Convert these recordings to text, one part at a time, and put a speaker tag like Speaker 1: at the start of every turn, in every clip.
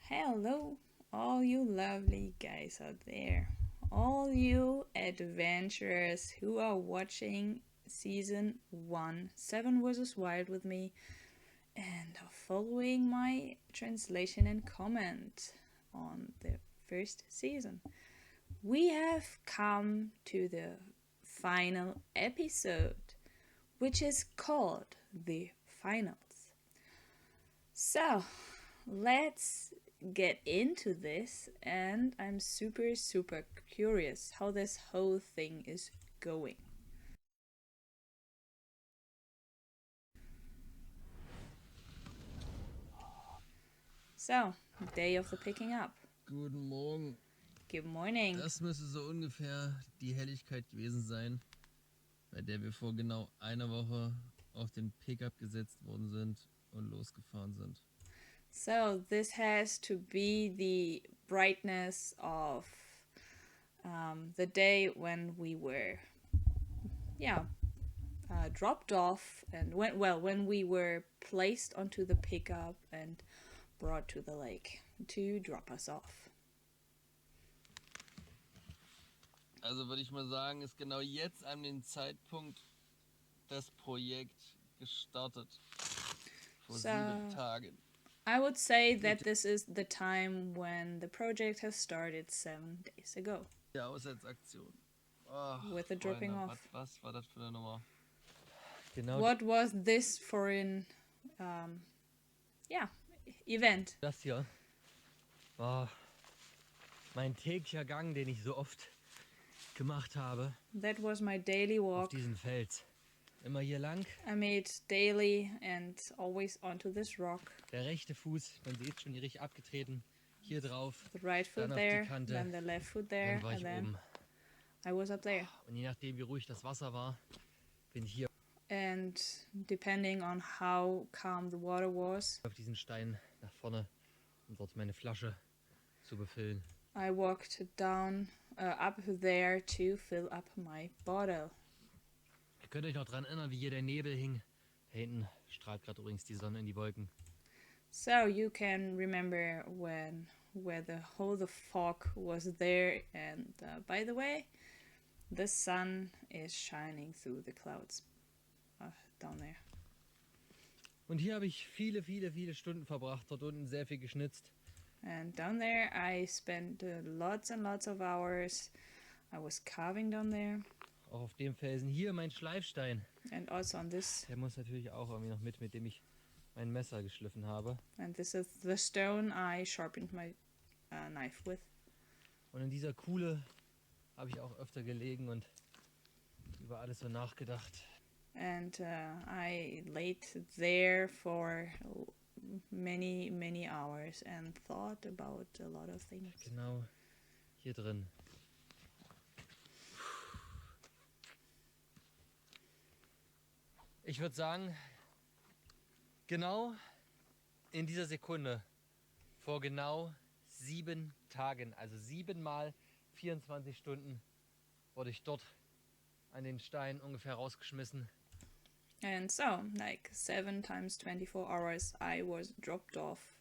Speaker 1: Hello, all you lovely guys out there. All you adventurers who are watching season 1, 7 vs. Wild with me and are following my translation and comment on the first season. We have come to the final episode, which is called the finals. So, let's get into this, and I'm super curious how this whole thing is going. So, day of the picking up.
Speaker 2: Guten Morgen.
Speaker 1: Good morning.
Speaker 2: Das müsste so ungefähr die Helligkeit gewesen sein, bei der wir vor genau einer Woche auf den Pickup gesetzt worden sind und losgefahren sind.
Speaker 1: So, this has to be the brightness of the day when we were, dropped off and when we were placed onto the pickup and brought to the lake to drop us off.
Speaker 2: Also würde ich mal sagen, ist genau jetzt an dem Zeitpunkt das Projekt gestartet. Vor 7 Tagen.
Speaker 1: I would say that this is the time when the project has started 7 days ago.
Speaker 2: Die Aussetzaktion. Oh,
Speaker 1: with the dropping
Speaker 2: Freunde,
Speaker 1: off.
Speaker 2: Was war das für eine Nummer? Genau.
Speaker 1: What was this for an event?
Speaker 3: Das hier war mein täglicher Gang, den ich so oft gemacht habe.
Speaker 1: That was my daily walk.
Speaker 3: Auf diesem Fels. Immer hier lang.
Speaker 1: I made daily and always onto this rock.
Speaker 3: Der rechte Fuß, man sieht schon, die richtig abgetreten. Hier drauf.
Speaker 1: The right foot there, then the left foot there,
Speaker 3: Dann war ich
Speaker 1: and then
Speaker 3: oben.
Speaker 1: I was up there.
Speaker 3: Und je nachdem, wie ruhig das Wasser war, bin ich hier
Speaker 1: And depending on how calm the water was,
Speaker 3: auf diesen Stein nach vorne, um dort meine Flasche zu befüllen.
Speaker 1: I walked down up there to fill up my bottle.
Speaker 3: Ihr könnt euch noch daran erinnern, wie hier der Nebel hing. Da hinten strahlt gerade übrigens die Sonne in die Wolken.
Speaker 1: So you can remember where the fog was there, and by the way, the sun is shining through the clouds down there.
Speaker 3: Und hier habe ich viele Stunden verbracht, dort unten sehr viel geschnitzt.
Speaker 1: And down there I spent lots and lots of hours. I was carving down there.
Speaker 3: Auch auf dem Felsen. Hier mein Schleifstein.
Speaker 1: And also on this.
Speaker 3: Der muss natürlich auch irgendwie noch mit dem ich mein Messer geschliffen habe.
Speaker 1: And this is the stone I sharpened my knife with.
Speaker 3: Und in dieser Kuhle habe ich auch öfter gelegen und über alles so nachgedacht.
Speaker 1: And I laid there for many hours and thought about a lot of things.
Speaker 3: Genau hier drin. Ich würde sagen, genau in dieser Sekunde, vor genau 7 Tagen, also 7 mal 24 Stunden, wurde ich dort an den Stein ungefähr rausgeschmissen.
Speaker 1: And so, like 7 times 24 hours, I was dropped off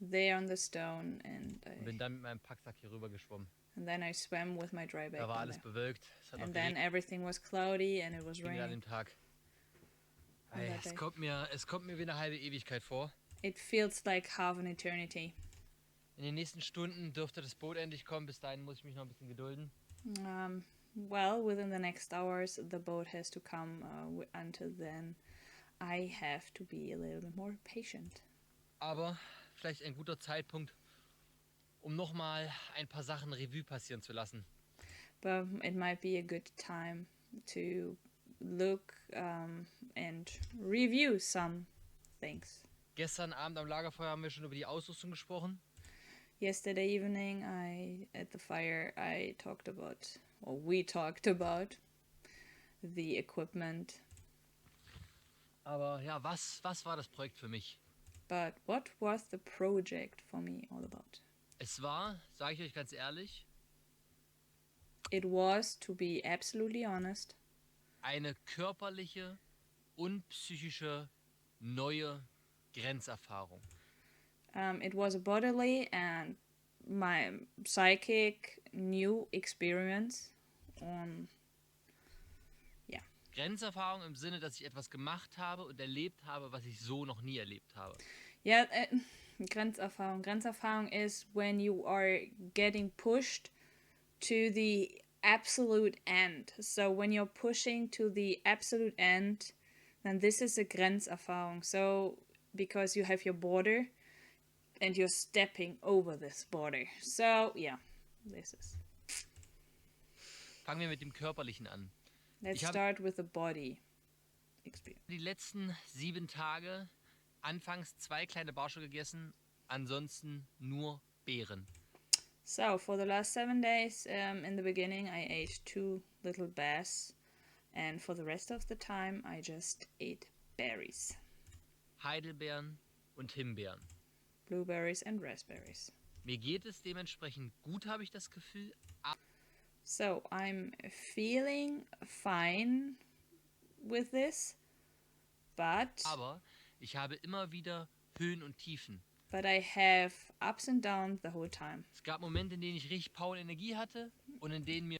Speaker 1: there on the stone, and
Speaker 3: bin dann mit meinem Packsack hier rüber geschwommen.
Speaker 1: And then I swam with my dry bag.
Speaker 3: Da war alles bewölkt. Es hat
Speaker 1: and then everything was cloudy and it was
Speaker 3: an
Speaker 1: raining.
Speaker 3: dem Tag. Hey, es kommt mir wie eine halbe Ewigkeit vor.
Speaker 1: It feels like half an eternity.
Speaker 3: In den nächsten Stunden dürfte das Boot endlich kommen. Bis dahin muss ich mich noch ein bisschen gedulden.
Speaker 1: Well, within the next hours, the boat has to come. Until then, I have to be a little bit more patient.
Speaker 3: Aber vielleicht ein guter Zeitpunkt, um nochmal ein paar Sachen Revue passieren zu lassen.
Speaker 1: But it might be a good time to look and review some things.
Speaker 3: Gestern Abend am Lagerfeuer haben wir schon über die Ausrüstung gesprochen.
Speaker 1: Yesterday evening, at the fire, we talked about the equipment.
Speaker 3: Aber ja, was war das Projekt für mich?
Speaker 1: But what was the project for me all about?
Speaker 3: Es war, sage ich euch ganz ehrlich,
Speaker 1: It was, to be absolutely honest,
Speaker 3: eine körperliche und psychische neue Grenzerfahrung.
Speaker 1: It was a bodily and my psychic new experience on.
Speaker 3: Grenzerfahrung im Sinne, dass ich etwas gemacht habe und erlebt habe, was ich so noch nie erlebt habe.
Speaker 1: Yeah, Grenzerfahrung. Grenzerfahrung is when you are getting pushed to the absolute end. So when you're pushing to the absolute end, then this is a Grenzerfahrung. So because you have your border and you're stepping over this border. So yeah, this is.
Speaker 3: Fangen wir mit dem Körperlichen an.
Speaker 1: Let's start with the body experience.
Speaker 3: Die letzten 7 Tage anfangs 2 kleine Barsche gegessen, ansonsten nur Beeren.
Speaker 1: So for the last 7 days, in the beginning I ate 2 little bass, and for the rest of the time I just ate berries.
Speaker 3: Heidelbeeren und Himbeeren.
Speaker 1: Blueberries and raspberries.
Speaker 3: Mir geht es dementsprechend gut, habe ich das Gefühl.
Speaker 1: So I'm feeling fine with this,
Speaker 3: aber ich habe immer wieder Höhen und Tiefen.
Speaker 1: But I have ups and downs the whole time.
Speaker 3: Es gab Momente, in denen ich richtig Power und Energie hatte und in denen mir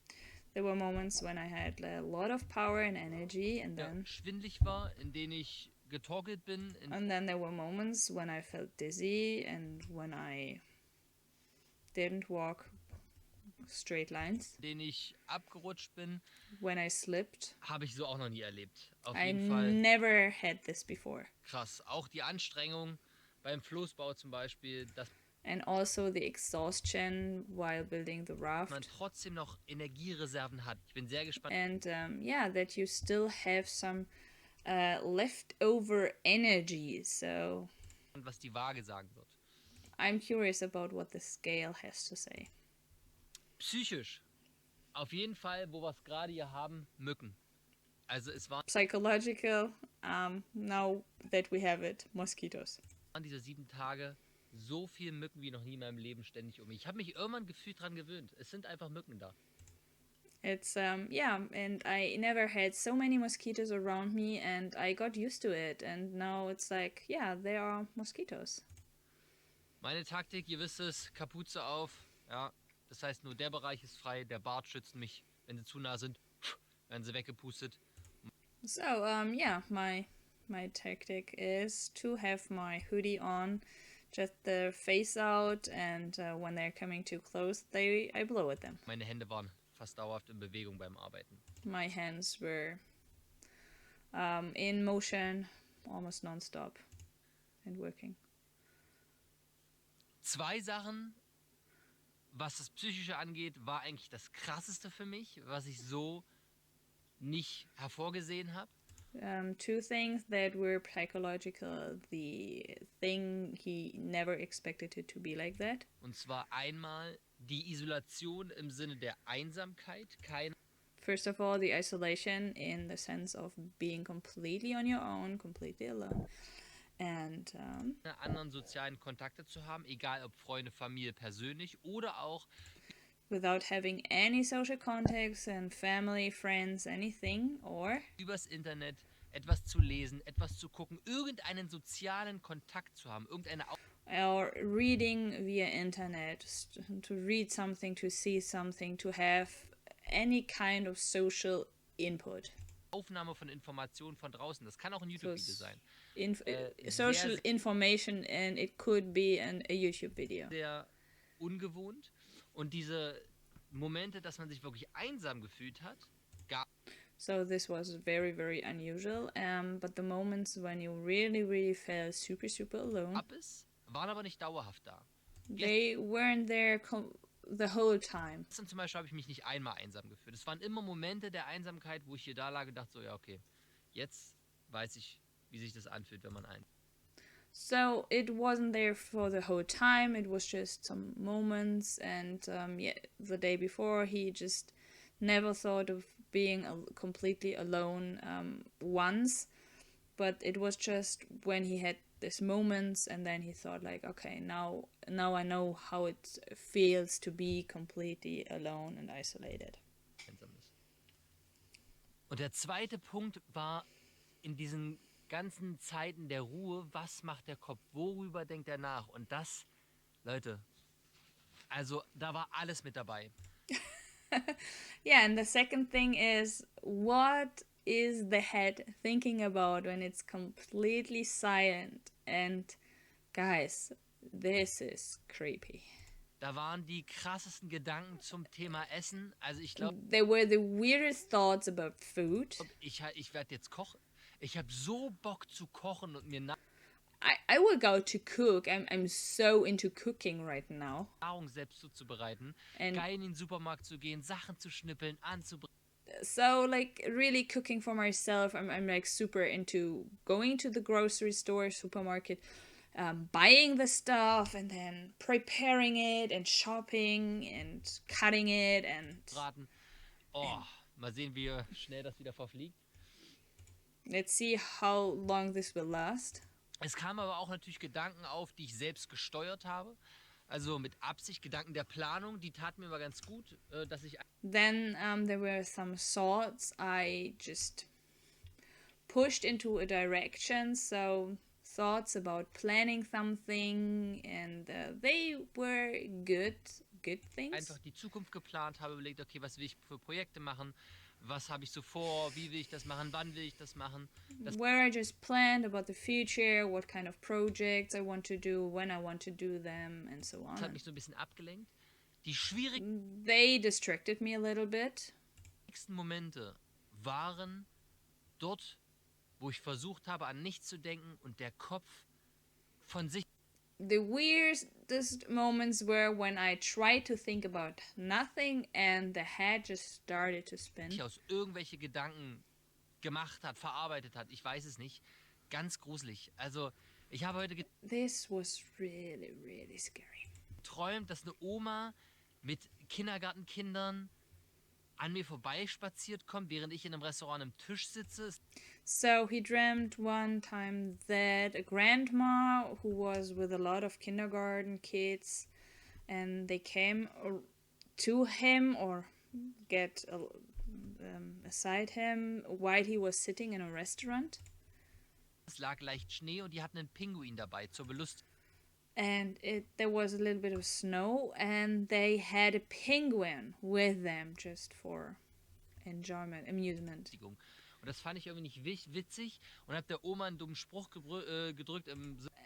Speaker 1: There were moments when I had a lot of power and energy, and then
Speaker 3: schwindlig war, in denen ich getorkelt bin.
Speaker 1: And then there were moments when I felt dizzy and when I didn't walk straight lines.
Speaker 3: In denen ich abgerutscht bin.
Speaker 1: When I slipped.
Speaker 3: Habe ich so auch noch nie erlebt. Auf
Speaker 1: I
Speaker 3: jeden Fall.
Speaker 1: Never had this before.
Speaker 3: Krass. Auch die Anstrengung beim Floßbau zum Beispiel, dass
Speaker 1: and also the exhaustion while building the raft.
Speaker 3: Man trotzdem noch Energiereserven hat. Ich bin sehr gespannt.
Speaker 1: And yeah, that you still have some leftover energy. So.
Speaker 3: Und was die Waage sagen wird.
Speaker 1: I'm curious about what the scale has to say.
Speaker 3: Psychisch. Auf jeden Fall, wo wir es gerade hier haben, Mücken. Also es waren
Speaker 1: psychological, now that we have it, mosquitoes.
Speaker 3: Diese 7 Tage so viele Mücken wie noch nie in meinem Leben ständig um mich. Ich habe mich irgendwann gefühlt dran gewöhnt. Es sind einfach Mücken da.
Speaker 1: It's yeah, and I never had so many mosquitoes around me, and I got used to it, and now it's like, yeah, there are mosquitoes.
Speaker 3: Meine Taktik, ihr wisst es, Kapuze auf, ja, das heißt nur der Bereich ist frei, der Bart schützt mich, wenn sie zu nah sind, werden sie weggepustet.
Speaker 1: So, yeah, my tactic is to have my hoodie on, just the face out, and when they're coming too close, I blow at them.
Speaker 3: Meine Hände waren fast dauerhaft in Bewegung beim Arbeiten.
Speaker 1: My hands were in motion almost non-stop and working.
Speaker 3: 2 Sachen, was das Psychische angeht, war eigentlich das Krasseste für mich, was ich so nicht hervorgesehen habe.
Speaker 1: 2 things that were psychological, the thing he never expected it to be like that.
Speaker 3: Und zwar einmal die Isolation im Sinne der Einsamkeit.
Speaker 1: First of all, the isolation in the sense of being completely on your own, completely alone. And
Speaker 3: anderen sozialen Kontakte zu haben, egal ob Freunde, Familie, persönlich oder auch
Speaker 1: without having any social contacts and family, friends, anything, or
Speaker 3: übers Internet etwas zu lesen, etwas zu gucken, irgendeinen sozialen Kontakt zu haben,
Speaker 1: or reading via internet, to read something, to see something, to have any kind of social input.
Speaker 3: Aufnahme von Informationen von draußen, das kann auch ein YouTube-Video sein.
Speaker 1: Social information, and it could be a YouTube video.
Speaker 3: Sehr ungewohnt. Und diese Momente, dass man sich wirklich einsam gefühlt hat,
Speaker 1: so this was very, very unusual. But the moments when you really, really felt super, super alone,
Speaker 3: waren aber nicht dauerhaft da.
Speaker 1: They weren't there the whole time.
Speaker 3: Zum Beispiel habe ich mich nicht einmal einsam gefühlt. Es waren immer Momente der Einsamkeit, wo ich hier da lag und dachte so, ja okay, jetzt weiß ich, wie sich das anfühlt, wenn man
Speaker 1: So it wasn't there for the whole time, it was just some moments, and yeah, the day before he just never thought of being completely alone once, but it was just when he had these moments, and then he thought like, okay, now I know how it feels to be completely alone and isolated.
Speaker 3: Und der zweite Punkt war in diesen ganzen Zeiten der Ruhe, was macht der Kopf, worüber denkt er nach? Und das, Leute, also da war alles mit dabei.
Speaker 1: Yeah, and the second thing is, what is the head thinking about when it's completely silent? And guys, this is creepy.
Speaker 3: Da waren die krassesten Gedanken zum Thema Essen. Also ich glaube,
Speaker 1: There were the weirdest thoughts about food.
Speaker 3: ich werde jetzt kochen. Ich habe so Bock zu kochen und mir
Speaker 1: I will go to cook. I'm so into cooking right now.
Speaker 3: Nahrung selbst zuzubereiten,
Speaker 1: And
Speaker 3: geil in den Supermarkt zu gehen, Sachen zu schnippeln, anzubringen.
Speaker 1: so like really cooking for myself, I'm like super into going to the grocery store, supermarket, buying the stuff and then preparing it and shopping and cutting it and
Speaker 3: Oh, mal sehen, wie schnell das wieder verfliegt.
Speaker 1: let's see how long this will last.
Speaker 3: Es kamen aber auch natürlich Gedanken auf, die ich selbst gesteuert habe. Also mit Absicht, Gedanken der Planung, die taten mir immer ganz gut, dass ich...
Speaker 1: Then there were some thoughts I just pushed into a direction, so thoughts about planning something, and they were good things.
Speaker 3: Einfach die Zukunft geplant habe, überlegt, okay, was will ich für Projekte machen, was habe ich so vor, wie will ich das machen, wann will ich das machen.
Speaker 1: Where I just planned about the future, what kind of projects I want to do, when I want to do them, and so
Speaker 3: Das hat
Speaker 1: on.
Speaker 3: mich so ein bisschen abgelenkt. Die schwierigsten
Speaker 1: They distracted me a little bit.
Speaker 3: Momente waren dort, wo ich versucht habe, an nichts zu denken und der Kopf von sich
Speaker 1: The weirdest moments were when I tried to think about nothing and the head just started to spin.
Speaker 3: aus irgendwelche Gedanken gemacht hat, verarbeitet hat. Ich weiß es nicht. Ganz gruselig. Also, ich habe heute
Speaker 1: This was really, really scary.
Speaker 3: geträumt, dass eine Oma mit Kindergartenkindern an mir vorbeispaziert kommt, während ich in einem Restaurant am Tisch sitze.
Speaker 1: So he dreamt one time that a grandma who was with a lot of kindergarten kids and they came to him or get aside him while he was sitting in a restaurant.
Speaker 3: Es lag leicht Schnee und die hatten einen Pinguin dabei zur Belustigung.
Speaker 1: And there was a little bit of snow and they had a penguin with them just for enjoyment, amusement.
Speaker 3: Und das fand ich irgendwie nicht witzig und habe der Oma einen dummen Spruch gedrückt.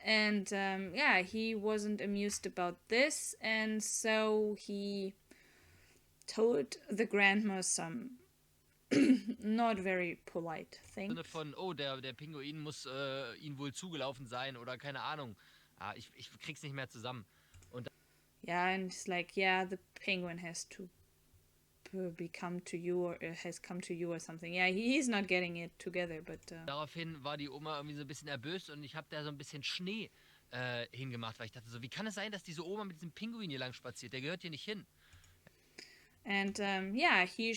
Speaker 1: And yeah, he wasn't amused about this, and so he told the grandma some not very polite thing.
Speaker 3: Im Sinne von, oh, der Pinguin muss ihnen wohl zugelaufen sein oder keine Ahnung. Ich krieg's nicht mehr zusammen. Und
Speaker 1: yeah, and it's like, yeah, the penguin has to become to you or has come to you or something. Yeah, he's not getting it together, but
Speaker 3: daraufhin war die Oma irgendwie so ein bisschen erböst und ich habe da so ein bisschen Schnee hingemacht, weil ich dachte so, wie kann es sein, dass diese Oma mit diesem Pinguin hier lang spaziert? Der gehört hier nicht hin.
Speaker 1: And yeah, he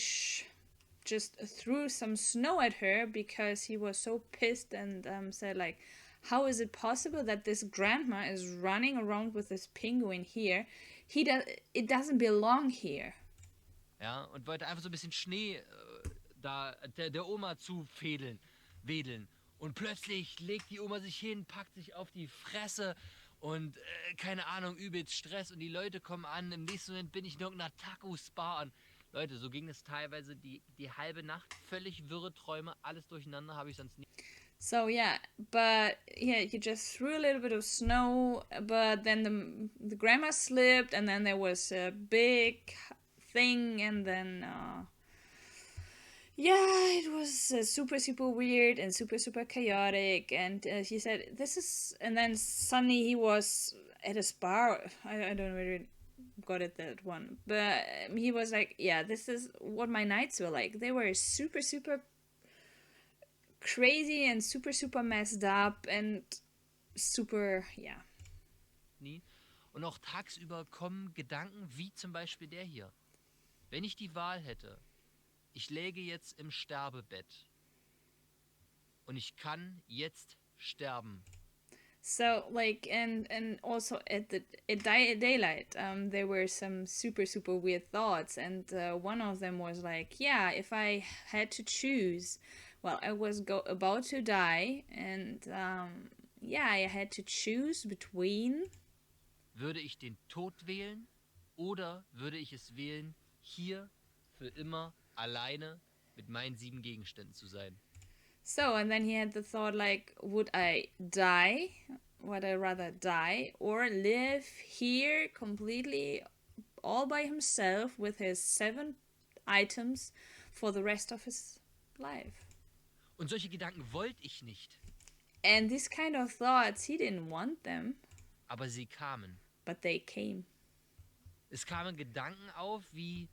Speaker 1: just threw some snow at her because he was so pissed and said like, how is it possible that this grandma is running around with this penguin here? It doesn't belong here.
Speaker 3: Ja, und wollte einfach so ein bisschen Schnee der Oma wedeln. Und plötzlich legt die Oma sich hin, packt sich auf die Fresse und keine Ahnung, übelst Stress und die Leute kommen an. Im nächsten Moment bin ich in irgendeiner Taco-Spa an. Leute, so ging es teilweise die halbe Nacht. Völlig wirre Träume, alles durcheinander, habe ich sonst nie.
Speaker 1: So yeah, but yeah, he just threw a little bit of snow, but then the grandma slipped and then there was a big thing and then yeah, it was super weird and super chaotic, and he said this is, and then suddenly he was at a spa. I don't really got it that one, but he was like, yeah, this is what my nights were like. They were super crazy and super messed up and super, yeah.
Speaker 3: Und auch tagsüber kommen Gedanken wie zum Beispiel der hier. Wenn ich die Wahl hätte, ich läge jetzt im Sterbebett und ich kann jetzt sterben.
Speaker 1: So like and also at daylight, there were some super weird thoughts, and one of them was like, yeah, if I had to choose well, I was about to die, and yeah, I had to choose between.
Speaker 3: Würde ich den Tod wählen oder würde ich es wählen, hier für immer alleine mit meinen 7 Gegenständen zu sein?
Speaker 1: So, and then he had the thought like, would I die? Would I rather die or live here completely all by himself with his 7 items for the rest of his life?
Speaker 3: Und solche Gedanken wollte ich nicht.
Speaker 1: And these kind of thoughts, he didn't want them,
Speaker 3: Aber sie kamen.
Speaker 1: but they came.
Speaker 3: Es kamen Gedanken auf, wie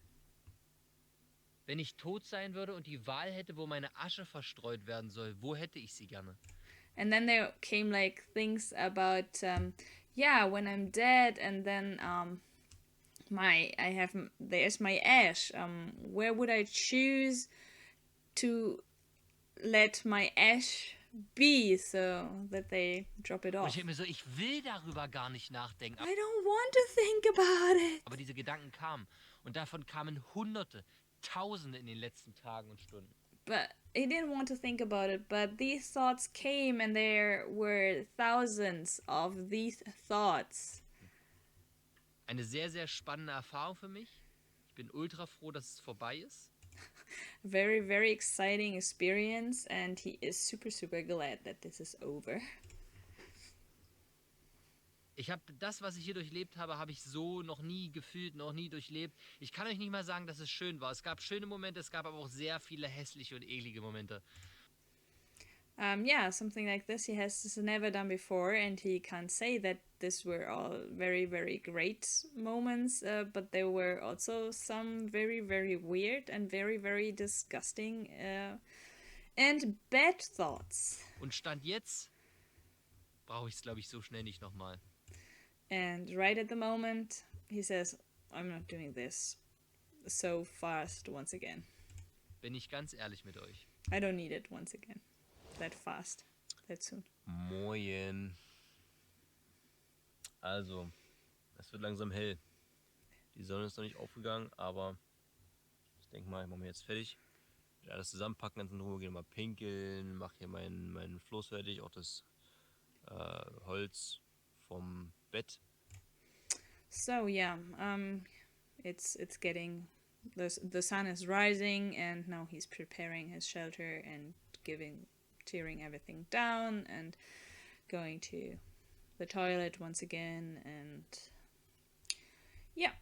Speaker 3: wenn ich tot sein würde und die Wahl hätte, wo meine Asche verstreut werden soll, wo hätte ich sie gerne?
Speaker 1: And then there came like things about, yeah, when I'm dead, and then there's my ash. Where would I choose to let my ash be so that they drop it
Speaker 3: Und
Speaker 1: off?
Speaker 3: ich denke mir so, ich will darüber gar nicht nachdenken.
Speaker 1: I don't want to think about it.
Speaker 3: Aber diese Gedanken kamen. Und davon kamen Hunderte, Tausende in den letzten Tagen und Stunden.
Speaker 1: But he didn't want to think about it, but these thoughts came, and there were thousands of these thoughts.
Speaker 3: Eine sehr, sehr spannende Erfahrung für mich. Ich bin ultra froh, dass es vorbei ist.
Speaker 1: Very, very exciting experience, and he is super, super glad that this is over.
Speaker 3: Ich habe das, was ich hier durchlebt habe, habe ich so noch nie gefühlt, noch nie durchlebt. Ich kann euch nicht mal sagen, dass es schön war. Es gab schöne Momente, es gab aber auch sehr viele hässliche und eklige Momente.
Speaker 1: Yeah, something like this he has never done before, and he can't say that these were all very, very great moments, but there were also some very, very weird and very, very disgusting and bad thoughts.
Speaker 3: Und Stand jetzt brauche ich es, glaube ich, so schnell nicht nochmal.
Speaker 1: And right at the moment, he says, I'm not doing this so fast once again.
Speaker 3: Bin ich ganz ehrlich mit euch.
Speaker 1: I don't need it once again. That fast. That soon.
Speaker 2: Moin. Also, es wird langsam hell. Die Sonne ist noch nicht aufgegangen, aber ich denke mal, ich mache mir jetzt fertig. Ich will alles zusammenpacken, ganz in Ruhe, gehe mal pinkeln, mache hier meinen Floß fertig, auch das Holz vom Bett.
Speaker 1: So yeah, it's getting the sun is rising, and now he's preparing his shelter and tearing everything down and going to the toilet once again, and yeah,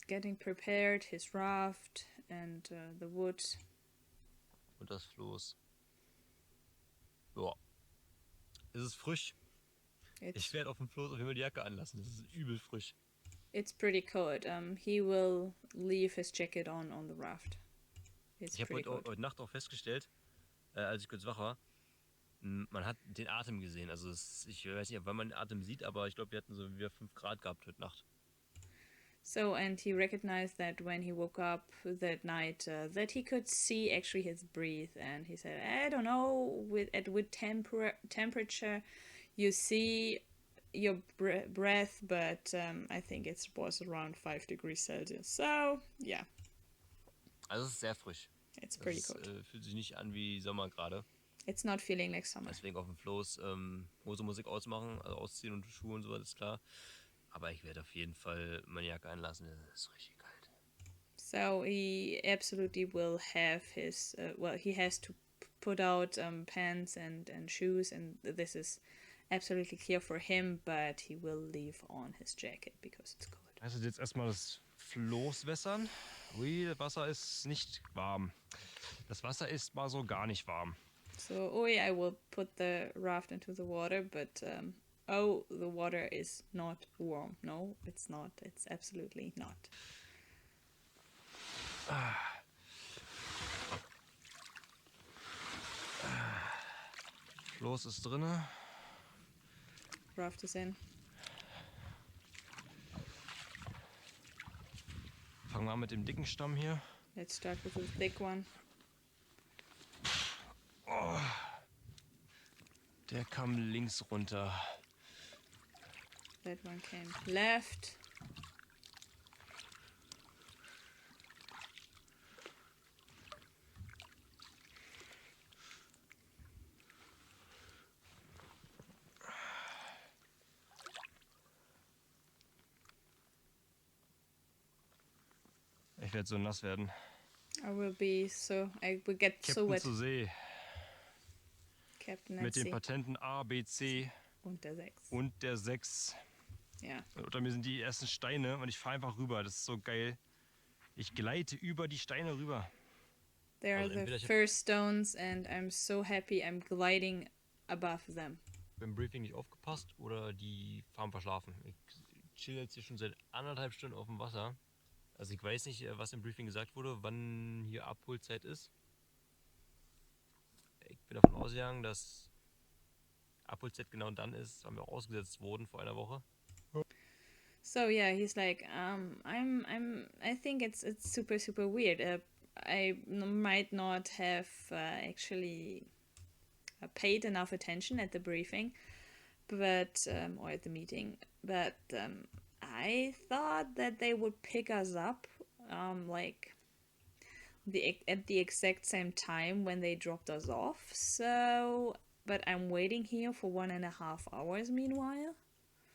Speaker 1: getting prepared his raft and the wood.
Speaker 2: Und das Floß. Ja. Es ist frisch. Ich werde auf dem Floß auf jeden Fall die Jacke anlassen. Das ist übel frisch.
Speaker 1: It's pretty cold. He will leave his jacket on the raft. It's
Speaker 2: Ich habe
Speaker 1: pretty cold.
Speaker 2: heute Nacht auch festgestellt, als ich kurz wach war, man hat den Atem gesehen. Also ich weiß nicht, wann man den Atem sieht, aber ich glaube, wir hatten so wieder 5 Grad gehabt heute Nacht.
Speaker 1: So, and he recognized that when he woke up that night, that he could see actually his breath, and he said, I don't know, with temperature, you see your breath, but I think it was around 5 degrees Celsius. So, yeah,
Speaker 2: Also es ist sehr frisch.
Speaker 1: it's pretty
Speaker 2: Es
Speaker 1: cold.
Speaker 2: fühlt sich nicht an wie Sommer gerade.
Speaker 1: It's not feeling like summer.
Speaker 2: Deswegen auf dem Floß Hose muss ich ausmachen, also ausziehen und Schuhe und so, das ist klar. Aber ich werde auf jeden Fall meine Jacke anlassen, es ist richtig kalt.
Speaker 1: So he absolutely will have his, he has to put out pants and shoes, and this is absolutely clear for him, but he will leave on his jacket because it's cold.
Speaker 4: Also jetzt erstmal das Floß wässern. Ui, das Wasser ist nicht warm. Das Wasser ist mal so gar nicht warm.
Speaker 1: So, I will put the raft into the water, but the water is not warm. No, it's not. It's absolutely not.
Speaker 4: Floß ist drinne.
Speaker 1: Raft is in.
Speaker 4: Fangen wir an mit dem dicken Stamm hier.
Speaker 1: Let's start with the thick one.
Speaker 4: Der kam links runter.
Speaker 1: That one came left.
Speaker 4: Ich werde so nass werden.
Speaker 1: I will get so
Speaker 4: Captain
Speaker 1: wet.
Speaker 4: zur See.
Speaker 1: Captain at
Speaker 4: Mit den
Speaker 1: sea.
Speaker 4: Patenten A, B, C
Speaker 1: Und der 6.
Speaker 4: und der 6.
Speaker 1: Ja.
Speaker 4: Und unter mir sind die ersten Steine und ich fahre einfach rüber. Das ist so geil. Ich gleite über die Steine rüber.
Speaker 1: They are
Speaker 2: Also
Speaker 1: the
Speaker 2: entweder ich hab-
Speaker 1: first stones and I'm so happy I'm gliding above them.
Speaker 2: Beim Briefing nicht aufgepasst oder die Farm verschlafen. Ich chill jetzt hier schon seit 1,5 Stunden auf dem Wasser. Also ich weiß nicht, was im Briefing gesagt wurde, wann hier Abholzeit ist. Ich bin davon ausgegangen, dass Abholzeit genau dann ist, wann wir auch ausgesetzt wurden vor einer Woche.
Speaker 1: So yeah, he's like, I think it's super weird. I might not have actually paid enough attention at the briefing, but or at the meeting, but I thought that they would pick us up, like at the exact same time when they dropped us off. So, but I'm waiting here for 1.5 hours. Meanwhile,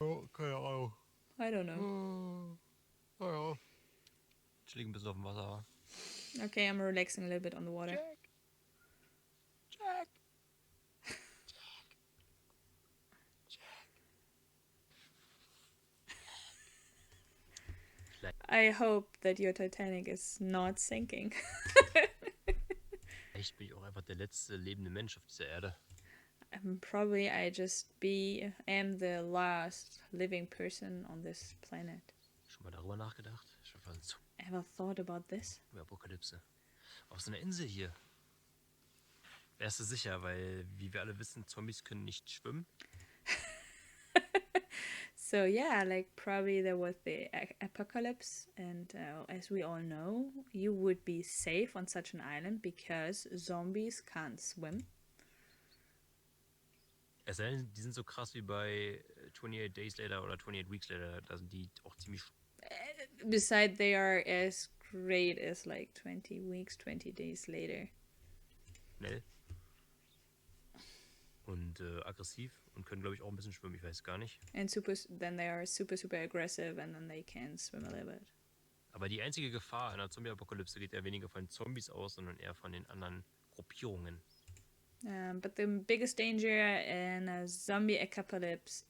Speaker 2: Oh, keine Ahnung.
Speaker 1: I don't know.
Speaker 2: Ja. Chill ein bisschen auf dem Wasser.
Speaker 1: Okay, I'm relaxing a little bit on the water.
Speaker 2: Jack.
Speaker 1: I hope that your Titanic is not sinking.
Speaker 2: Vielleicht bin ich auch einfach der letzte lebende Mensch auf dieser Erde.
Speaker 1: Probably am the last living person on this planet.
Speaker 2: Schon mal darüber nachgedacht? Schon fast so
Speaker 1: Ever thought about this?
Speaker 2: eine Apokalypse. Auf so einer Insel hier. Wärst du sicher, weil, wie wir alle wissen, Zombies können nicht schwimmen.
Speaker 1: So yeah, like probably there was the apocalypse, and as we all know, you would be safe on such an island because zombies can't swim.
Speaker 2: Es sei denn, die sind so krass wie bei 28 Days Later oder 28 Weeks Later. Da sind die auch ziemlich
Speaker 1: Besides, they are as great as like 20 weeks, 20 days later.
Speaker 2: schnell. Und aggressiv und können, glaube ich, auch ein bisschen schwimmen. Ich weiß gar nicht.
Speaker 1: And then they are super aggressive, and then they can swim a little bit.
Speaker 2: Aber die einzige Gefahr einer Zombie-Apokalypse geht ja weniger von Zombies aus, sondern eher von den anderen Gruppierungen.
Speaker 1: But the biggest danger in a zombie apocalypse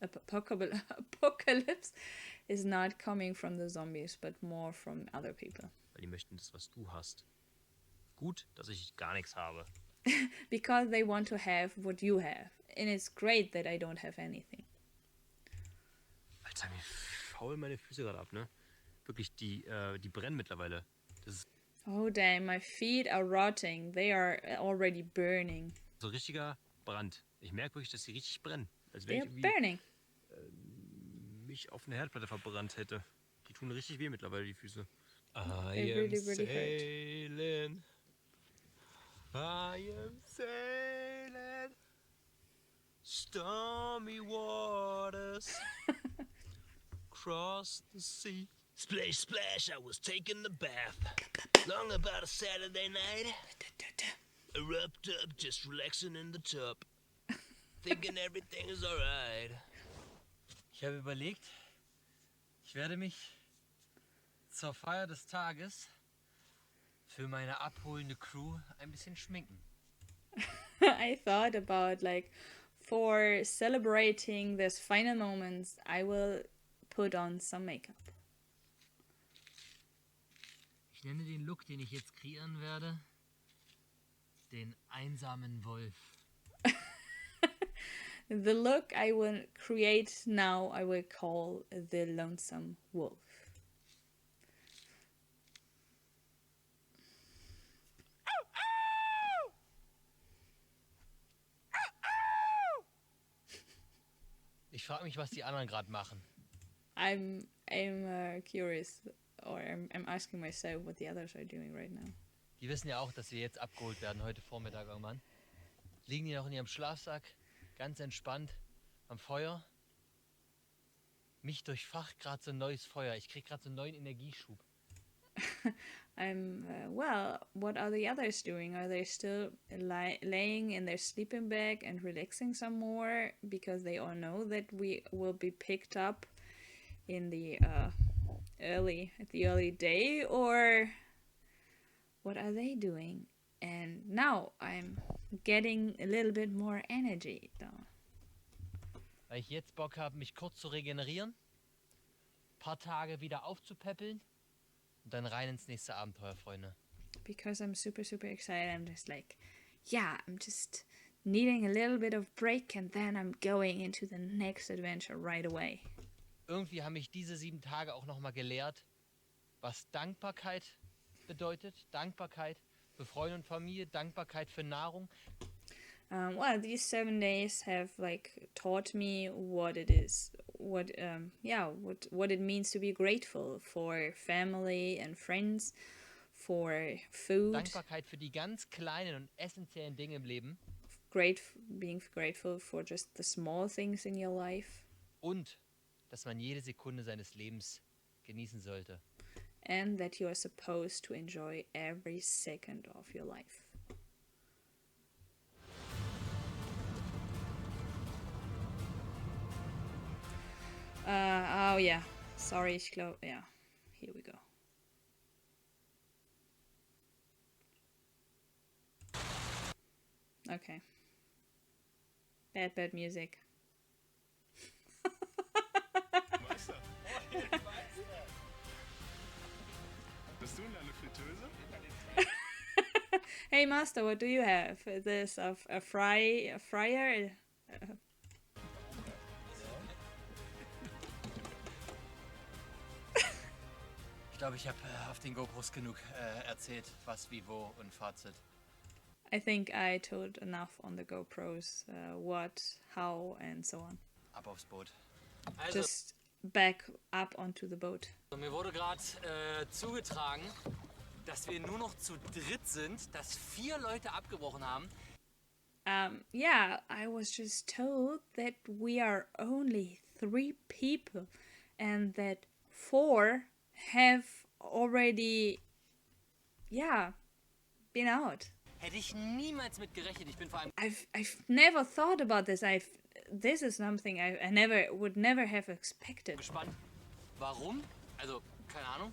Speaker 1: is not coming from the zombies, but more from other people.
Speaker 2: Weil die möchten das, was du hast. Gut, dass ich gar nichts habe.
Speaker 1: Because they want to have what you have. And it's great that I don't have anything.
Speaker 2: Alter, mir faulen meine Füße gerade ab, ne? Wirklich, die brennen mittlerweile. Das ist
Speaker 1: Oh damn, my feet are rotting. They are already burning.
Speaker 2: so richtiger Brand. Ich merke wirklich, dass sie richtig brennen. Als
Speaker 1: They
Speaker 2: wenn
Speaker 1: are
Speaker 2: ich irgendwie
Speaker 1: burning.
Speaker 2: mich auf eine Herdplatte verbrannt hätte. Die tun richtig weh mittlerweile, die Füße. I
Speaker 1: They
Speaker 2: am
Speaker 1: really hurt.
Speaker 2: sailing. I am sailing. Stormy waters. Cross the sea. Splash, splash, I was taking the bath. Long about a Saturday night. Erupt up, just relaxing in the tub. Thinking everything is alright.
Speaker 3: Ich habe überlegt, ich werde mich zur Feier des Tages für meine abholende Crew ein bisschen schminken.
Speaker 1: I thought about like for celebrating this final moments, I will put on some makeup.
Speaker 3: Ich nenne den Look, den ich jetzt kreieren werde, den einsamen Wolf.
Speaker 1: The look I will create now, I will call the lonesome wolf.
Speaker 3: Ich frage mich, was die anderen gerade machen.
Speaker 1: I'm curious, or I'm asking myself what the others are doing right now.
Speaker 3: Die wissen ja auch, dass wir jetzt abgeholt werden, heute Vormittag irgendwann. Liegen die noch in ihrem Schlafsack, ganz entspannt am Feuer. Mich durchfacht gerade so ein neues Feuer. Ich kriege gerade so einen neuen Energieschub.
Speaker 1: Well, what are the others doing? Are they still laying in their sleeping bag and relaxing some more because they all know that we will be picked up in the early day, or what are they doing? And now I'm getting a little bit more energy though.
Speaker 3: Weil ich jetzt Bock habe, mich kurz zu regenerieren, paar Tage wieder aufzupäppeln und dann rein ins nächste Abenteuer, Freunde.
Speaker 1: Because I'm super, super excited. I'm just like, yeah, I'm just needing a little bit of break and then I'm going into the next adventure right away.
Speaker 3: Irgendwie haben mich diese 7 Tage auch nochmal gelehrt, was Dankbarkeit bedeutet. Dankbarkeit für Freunde und Familie, Dankbarkeit für Nahrung.
Speaker 1: Well, these 7 days have like taught me what it is, what it means to be grateful for family and friends, for food.
Speaker 3: Dankbarkeit für die ganz kleinen und essentiellen Dinge im Leben.
Speaker 1: Being grateful for just the small things in your life.
Speaker 3: Und dass man jede Sekunde seines Lebens genießen sollte.
Speaker 1: And that you are supposed to enjoy every second of your life. Oh yeah, sorry, ich glaube, yeah, here we go. Okay. Bad music.
Speaker 5: Meister. Bist du in deine Fritteuse?
Speaker 1: Hey Master, what do you have? Is this a fryer?
Speaker 3: Ich glaube, ich habe auf den GoPros genug erzählt, was, wie, wo und Fazit.
Speaker 1: I think I told enough on the GoPros, what, how, and so on.
Speaker 3: Ab aufs Boot. Also,
Speaker 1: Just back up onto the boat.
Speaker 3: mir wurde gerade zugetragen, dass wir nur noch zu dritt sind, dass 4 Leute abgebrochen haben.
Speaker 1: Yeah, I was just told that we are only 3 people and that 4 have already, been out.
Speaker 3: Hätte ich niemals mit gerechnet. Ich bin vor allem
Speaker 1: I've never thought about this. This is something I would never have expected.
Speaker 3: gespannt, warum. Also, keine Ahnung.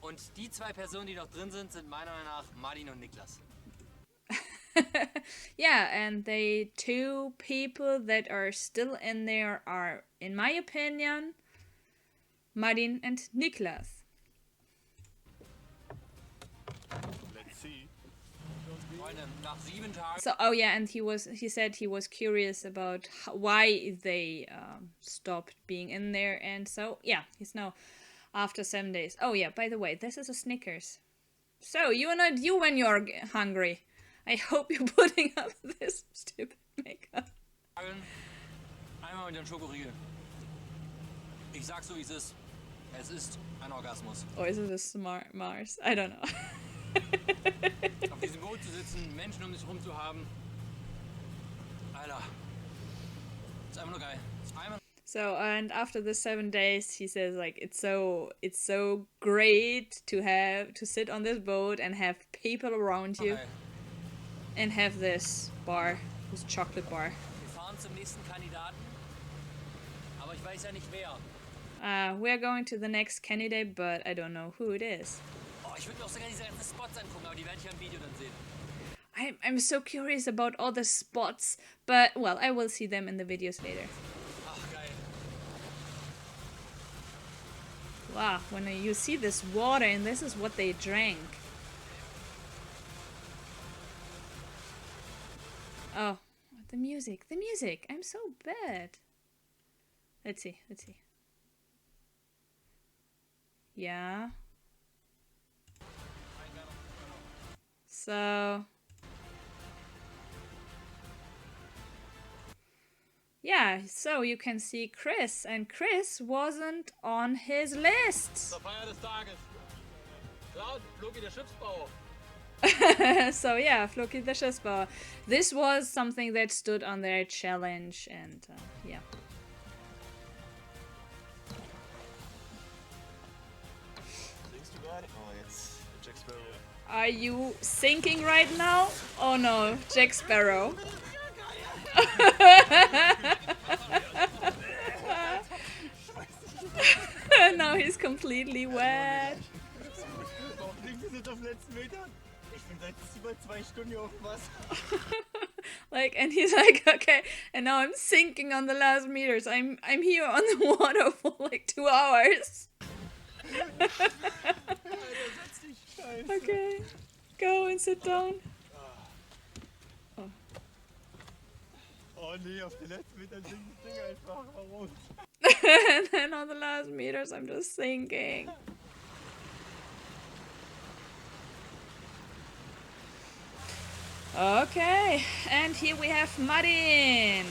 Speaker 3: Und die 2 Personen, die noch drin sind, sind meiner Meinung nach Martin und Niklas.
Speaker 1: Yeah, and the 2 people that are still in there are, in my opinion, Martin and Niklas.
Speaker 5: Let's see.
Speaker 3: Freunde, nach 7 Tagen.
Speaker 1: So, oh yeah, and he said he was curious about why they stopped being in there, and so yeah, he's now after 7 days. Oh yeah, by the way, this is a Snickers. So you are not you when you're hungry. I hope you're putting up this stupid makeup.
Speaker 3: Einmal mit dem Schokoriegel. Ich sag's so, wie es ist. Es ist ein Orgasmus.
Speaker 1: Or is it a smart Mars? I don't know.
Speaker 3: Auf diesem Boot zu sitzen, Menschen um sich rum zu haben. Alter. Ist einfach nur geil. Ist einmal
Speaker 1: So, and after the 7 days, he says like it's so great to sit on this boat and have people around you
Speaker 3: geil.
Speaker 1: and have this chocolate bar.
Speaker 3: Wir fahren zum nächsten Kandidaten. Aber ich weiß ja nicht wer.
Speaker 1: We're going to the next candidate, but I don't know who it is.
Speaker 3: Oh, ich würde mir auch sogar diese ganzen Spots angucken, aber die werde ich ja im Video dann sehen.
Speaker 1: I'm so curious about all the spots, but well, I will see them in the videos later.
Speaker 3: Ach, geil.
Speaker 1: Wow, when you see this water and this is what they drank. Oh, the music. I'm so bad. Let's see. Yeah. So... yeah, so you can see Chris, and Chris wasn't on his list.
Speaker 3: Zur Feier des Tages. Cloud, Loki der Schiffsbauer.
Speaker 1: So yeah, Floki the Schiffsbauer. This was something that stood on their challenge, and yeah.
Speaker 5: Singst du gerade? Oh, jetzt. Jack Sparrow.
Speaker 1: Are you sinking right now? Oh no, Jack Sparrow. Now he's completely wet.
Speaker 3: Warum denkst du jetzt auf den letzten Metern?
Speaker 5: Ich bin seit über 2 Stunden hier auf dem Wasser.
Speaker 1: Like, and he's like, okay, and now I'm sinking on the last meters. I'm here on the water for like 2 hours.
Speaker 5: Alter, setz dich, Scheiße.
Speaker 1: Okay, go and sit down.
Speaker 5: Oh nee, auf den letzten Metern sinkt das Ding einfach raus.
Speaker 1: And then on the last meters, I'm just sinking. Okay, and here we have Martin.